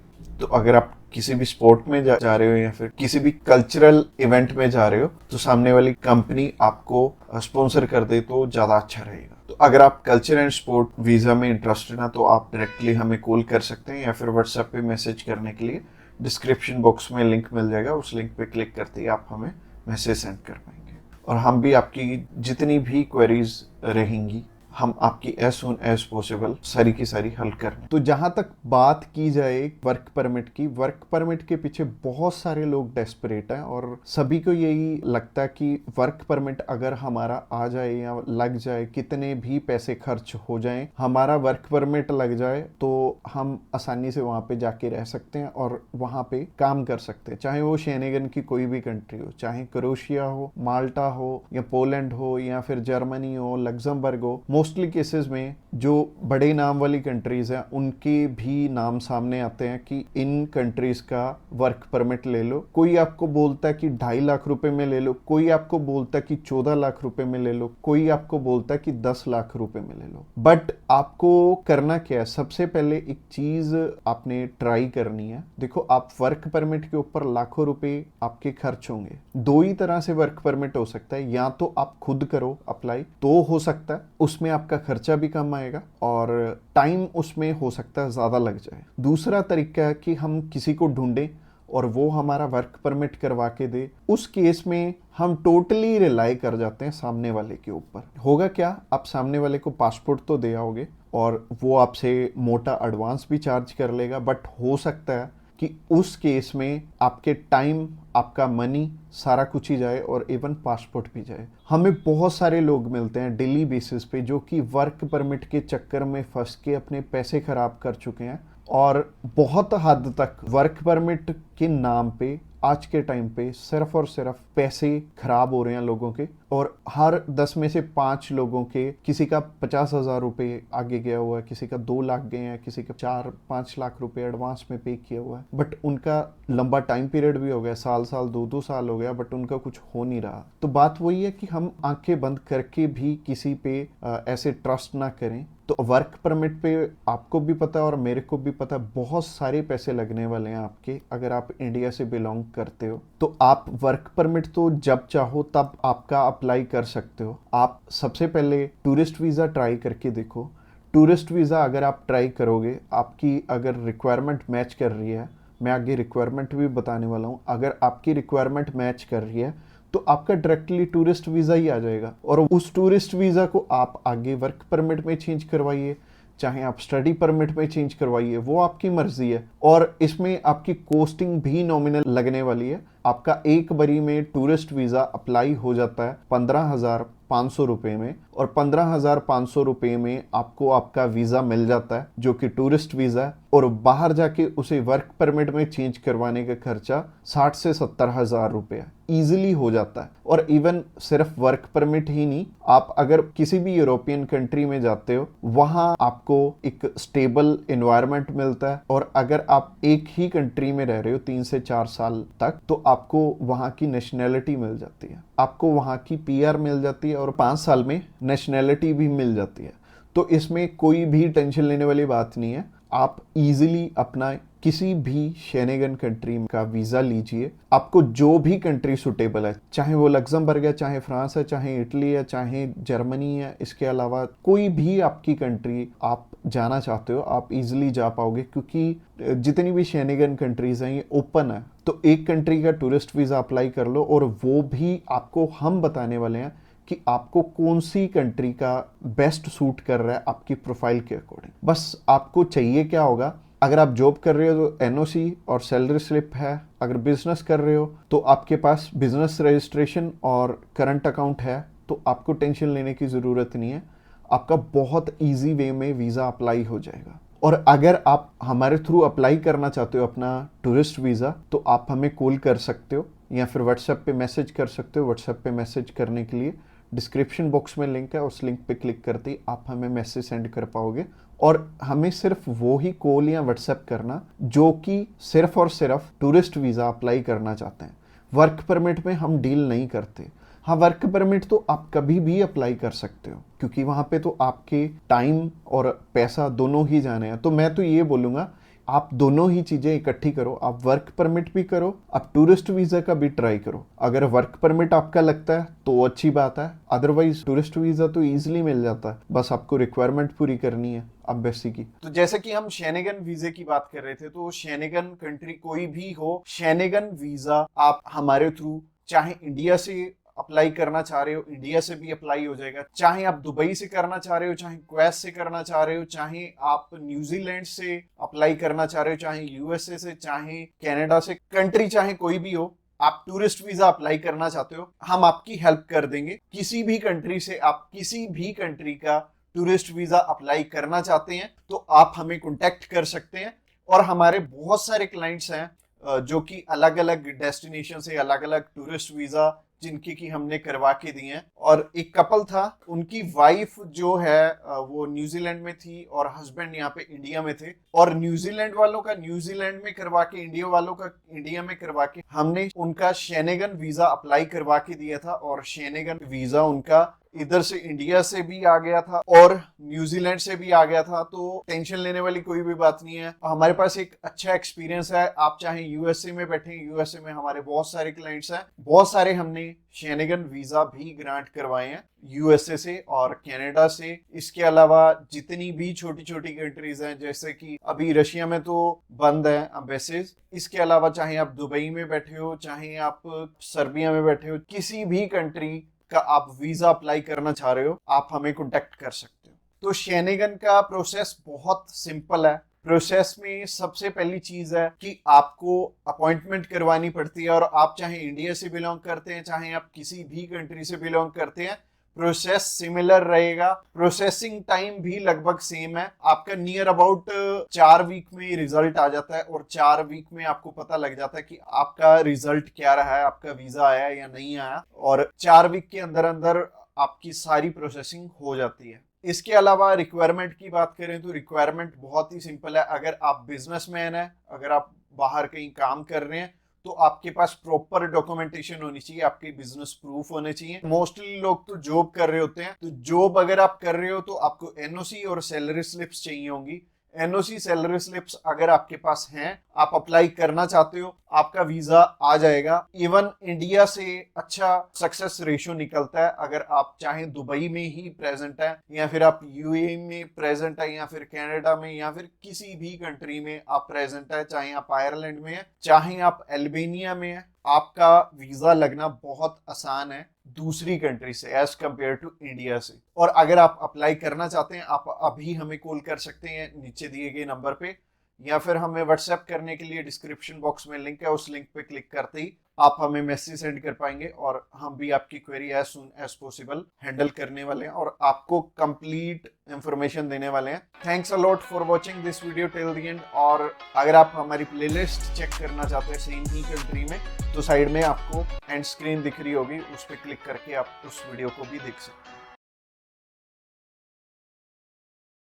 तो अगर आप किसी भी स्पोर्ट में जा रहे हो या फिर किसी भी कल्चरल इवेंट में जा रहे हो तो सामने वाली कंपनी आपको स्पॉन्सर कर दे तो ज़्यादा अच्छा रहेगा। तो अगर आप कल्चर एंड स्पोर्ट वीज़ा में इंटरेस्टेड हैं तो आप डायरेक्टली हमें कॉल कर सकते हैं या फिर व्हाट्सएप पे मैसेज करने के लिए डिस्क्रिप्शन बॉक्स में लिंक मिल जाएगा, उस लिंक पे क्लिक करते ही आप हमें मैसेज सेंड कर पाएंगे और हम भी आपकी जितनी भी क्वेरीज रहेंगी हम आपकी एज सुन एज पॉसिबल सारी की सारी हल करने। तो जहां तक बात की जाए वर्क परमिट की, वर्क परमिट के पीछे बहुत सारे लोग डेस्परेट हैं और सभी को यही लगता है कि वर्क परमिट अगर हमारा आ जाए या लग जाए, कितने भी पैसे खर्च हो जाएं, हमारा वर्क परमिट लग जाए तो हम आसानी से वहां पे जाके रह सकते हैं और वहां पे काम कर सकते हैं, चाहे वो शेनेगन की कोई भी कंट्री हो, चाहे क्रोएशिया हो, माल्टा हो या पोलैंड हो या फिर जर्मनी हो, लग्जमबर्ग हो। मोस्टली केसेस में जो बड़े नाम वाली कंट्रीज हैं उनके भी नाम सामने आते हैं कि इन कंट्रीज का वर्क परमिट ले लो। कोई आपको बोलता है कि 2.5 लाख रुपए में ले लो, कोई आपको बोलता है कि 14 लाख रुपए में ले लो, कोई आपको बोलता है कि 10 लाख रुपए में ले लो। बट आपको करना क्या है, सबसे पहले एक चीज आपने ट्राई करनी है। देखो, आप वर्क परमिट के ऊपर लाखों रुपए आपके खर्च होंगे। दो ही तरह से वर्क परमिट हो सकता है, या तो आप खुद करो अप्लाई तो हो सकता है उसमें आपका खर्चा भी कम आएगा और टाइम उसमें हो सकता है ज़्यादा लग जाए। दूसरा तरीका है कि हम किसी को ढूंढें और वो हमारा वर्क परमिट करवा के दे। उस केस में हम टोटली रिलाई कर जाते हैं सामने वाले के ऊपर। होगा क्या, आप सामने वाले को पासपोर्ट तो दे आओगे और वो आपसे मोटा एडवांस भी चार्ज कर लेगा, बट हो सकता है कि उस केस में आपके टाइम, आपका मनी सारा कुछ ही जाए और इवन पासपोर्ट भी जाए। हमें बहुत सारे लोग मिलते हैं डेली बेसिस पे जो कि वर्क परमिट के चक्कर में फंस के अपने पैसे खराब कर चुके हैं और बहुत हद तक वर्क परमिट के नाम पे आज के टाइम पे सिर्फ और सिर्फ पैसे खराब हो रहे हैं लोगों के। और हर 10 में से 5 लोगों के किसी का 50,000 रुपए आगे गया हुआ है, किसी का 2 लाख गए हैं, किसी का 4-5 लाख रुपए एडवांस में पे किया हुआ है। बट उनका लंबा टाइम पीरियड भी हो गया, साल 2-2 साल हो गया, बट उनका कुछ हो नहीं रहा। तो बात वही है कि हम आंखें बंद करके भी किसी पे ऐसे ट्रस्ट ना करें। तो वर्क परमिट पे आपको भी पता है और मेरे को भी पता है बहुत सारे पैसे लगने वाले हैं आपके, अगर आप इंडिया से बिलोंग करते हो। तो आप वर्क परमिट तो जब चाहो तब आपका अप्लाई कर सकते हो। आप सबसे पहले टूरिस्ट वीज़ा ट्राई करके देखो। टूरिस्ट वीज़ा अगर आप ट्राई करोगे, आपकी अगर रिक्वायरमेंट मैच कर रही है, मैं आगे रिक्वायरमेंट भी बताने वाला हूँ, अगर आपकी रिक्वायरमेंट मैच कर रही है तो आपका डायरेक्टली टूरिस्ट वीज़ा ही आ जाएगा और उस टूरिस्ट वीज़ा को आप आगे वर्क परमिट में चेंज करवाइए, चाहे आप स्टडी परमिट में चेंज करवाइए, वो आपकी मर्जी है। और इसमें आपकी कॉस्टिंग भी नॉमिनल लगने वाली है। आपका एक बारी में टूरिस्ट वीज़ा अप्लाई हो जाता है 15,500 रुपये में और 15,500 रुपये में आपको आपका वीज़ा मिल जाता है जो कि टूरिस्ट वीज़ा है। और बाहर जाके उसे वर्क परमिट में चेंज करवाने का खर्चा 60 से 70 हज़ार रुपये ईजिली हो जाता है। और इवन सिर्फ वर्क परमिट ही नहीं, आप अगर किसी भी यूरोपियन कंट्री में जाते हो वहाँ आपको एक स्टेबल एनवायरनमेंट मिलता है। और अगर आप एक ही कंट्री में रह रहे हो 3 से 4 साल तक तो आपको वहाँ की नेशनैलिटी मिल जाती है, आपको वहाँ की पीआर मिल जाती है और 5 साल में नेशनैलिटी भी मिल जाती है। तो इसमें कोई भी टेंशन लेने वाली बात नहीं है। आप इजीली अपना किसी भी शेनेगन कंट्री का वीज़ा लीजिए, आपको जो भी कंट्री सुटेबल है, चाहे वो लग्जमबर्ग है, चाहे फ्रांस है, चाहे इटली है, चाहे जर्मनी है, इसके अलावा कोई भी आपकी कंट्री आप जाना चाहते हो आप इजीली जा पाओगे, क्योंकि जितनी भी शेनेगन कंट्रीज हैं ये ओपन है। तो एक कंट्री का टूरिस्ट वीज़ा अप्लाई कर लो और वो भी आपको हम बताने वाले हैं कि आपको कौन सी कंट्री का बेस्ट सूट कर रहा है आपकी प्रोफाइल के अकॉर्डिंग। बस आपको चाहिए क्या होगा, अगर आप जॉब कर रहे हो तो एनओसी और सैलरी स्लिप है, अगर बिजनेस कर रहे हो तो आपके पास बिजनेस रजिस्ट्रेशन और करंट अकाउंट है, तो आपको टेंशन लेने की ज़रूरत नहीं है, आपका बहुत ईजी वे में वीज़ा अप्लाई हो जाएगा। और अगर आप हमारे थ्रू अप्लाई करना चाहते हो अपना टूरिस्ट वीज़ा तो आप हमें कॉल कर सकते हो या फिर व्हाट्सएप पे मैसेज कर सकते हो। व्हाट्सएप पे मैसेज करने के लिए डिस्क्रिप्शन बॉक्स में लिंक है, उस लिंक पे क्लिक करते ही आप हमें मैसेज सेंड कर पाओगे और हमें सिर्फ वो ही कॉल या व्हाट्सएप करना जो कि सिर्फ और सिर्फ टूरिस्ट वीज़ा अप्लाई करना चाहते हैं। वर्क परमिट में हम डील नहीं करते। हाँ, वर्क परमिट तो आप कभी भी अप्लाई कर सकते हो क्योंकि वहाँ पे तो आपके टाइम और पैसा दोनों ही जाने हैं। तो मैं तो ये बोलूँगा आप दोनों ही चीज़ें इकट्ठी करो, आप वर्क परमिट भी करो, आप टूरिस्ट वीज़ा का भी ट्राई करो। अगर वर्क परमिट आपका लगता है तो अच्छी बात है, अदरवाइज टूरिस्ट वीज़ा तो ईजिली मिल जाता है, बस आपको रिक्वायरमेंट पूरी करनी है एम्बेसी की। तो जैसे कि हम शेनेगन वीजे की बात कर रहे थे, तो शेनेगन कंट्री कोई भी हो, शेनेगन वीज़ा आप हमारे थ्रू चाहे इंडिया से अप्लाई करना चाह रहे हो, इंडिया से भी अप्लाई हो जाएगा। चाहे आप दुबई से करना चाह रहे हो, चाहे क्वेत से करना चाह रहे हो, चाहे आप न्यूजीलैंड से अप्लाई करना चाह रहे हो, चाहे यूएसए से, चाहे कनाडा से, कंट्री चाहे कोई भी हो, आप टूरिस्ट वीजा अप्लाई करना चाहते हो, हम आपकी हेल्प कर देंगे। किसी भी कंट्री से आप किसी भी कंट्री का टूरिस्ट वीजा अप्लाई करना चाहते हैं तो आप हमें कॉन्टेक्ट कर सकते हैं। और हमारे बहुत सारे क्लाइंट्स हैं जो कि अलग अलग डेस्टिनेशन से अलग अलग टूरिस्ट वीजा जिनकी की हमने करवा के दी हैं। और एक कपल था, उनकी वाइफ जो है वो न्यूजीलैंड में थी और हस्बैंड यहाँ पे इंडिया में थे, और न्यूजीलैंड वालों का न्यूजीलैंड में करवा के, इंडिया वालों का इंडिया में करवा के हमने उनका शेनेगन वीजा अप्लाई करवा के दिया था। और शेनेगन वीजा उनका इधर से इंडिया से भी आ गया था और न्यूजीलैंड से भी आ गया था। तो टेंशन लेने वाली कोई भी बात नहीं है। हमारे पास एक अच्छा एक्सपीरियंस है। आप चाहे यूएसए में बैठे, यूएसए में हमारे बहुत सारे क्लाइंट्स हैं, बहुत सारे हमने शेनेगन वीजा भी ग्रांट करवाए हैं यूएसए से और कनाडा से। इसके अलावा जितनी भी छोटी छोटी कंट्रीज हैं, जैसे कि अभी रशिया में तो बंद है एम्बेसीज, इसके अलावा चाहे आप दुबई में बैठे हो, चाहे आप सर्बिया में बैठे हो, किसी भी कंट्री का आप वीजा अप्लाई करना चाह रहे हो, आप हमें कांटेक्ट कर सकते हो। तो शेनेगन का प्रोसेस बहुत सिंपल है। प्रोसेस में सबसे पहली चीज है कि आपको अपॉइंटमेंट करवानी पड़ती है। और आप चाहे इंडिया से बिलोंग करते हैं, चाहे आप किसी भी कंट्री से बिलोंग करते हैं, प्रोसेस सिमिलर रहेगा। प्रोसेसिंग टाइम भी लगभग सेम है। आपका नियर अबाउट 4 वीक में रिजल्ट आ जाता है और 4 वीक में आपको पता लग जाता है कि आपका रिजल्ट क्या रहा है, आपका वीजा आया या नहीं आया। और 4 वीक के अंदर अंदर आपकी सारी प्रोसेसिंग हो जाती है। इसके अलावा रिक्वायरमेंट की बात करें तो रिक्वायरमेंट बहुत ही सिंपल है। अगर आप बिजनेसमैन है, अगर आप बाहर कहीं काम कर रहे हैं, तो आपके पास प्रॉपर डॉक्यूमेंटेशन होनी चाहिए, आपके बिजनेस प्रूफ होने चाहिए। मोस्टली लोग तो जॉब कर रहे होते हैं, तो जॉब अगर आप कर रहे हो तो आपको एनओसी और सैलरी स्लिप्स चाहिए होंगी। एनओसी सैलरी स्लिप्स अगर आपके पास हैं, आप अप्लाई करना चाहते हो, आपका वीजा आ जाएगा। इवन इंडिया से अच्छा सक्सेस रेशियो निकलता है। अगर आप चाहे दुबई में ही प्रेजेंट है, या फिर आप यूएई में प्रेजेंट है, या फिर कनाडा में, या फिर किसी भी कंट्री में आप प्रेजेंट है, चाहे आप आयरलैंड में है, चाहे आप अल्बानिया में है, आपका वीजा लगना बहुत आसान है दूसरी कंट्री से एज कंपेयर टू इंडिया से। और अगर आप अप्लाई करना चाहते हैं, आप अभी हमें कॉल कर सकते हैं नीचे दिए गए नंबर पे, या फिर हमें व्हाट्सएप करने के लिए डिस्क्रिप्शन बॉक्स में लिंक है, उस लिंक पे क्लिक करते ही आप हमें मैसेज सेंड कर पाएंगे और हम भी आपकी query as soon as possible handle करने वाले हैं और आपको कंप्लीट इंफॉर्मेशन देने वाले हैं। Thanks a lot for watching this video till the end. और अगर आप हमारी प्लेलिस्ट चेक करना चाहते हैं सेम ही कंट्री में, तो साइड में आपको एंड स्क्रीन दिख रही होगी, उस पर क्लिक करके आप उस वीडियो को भी देख सकते हैं।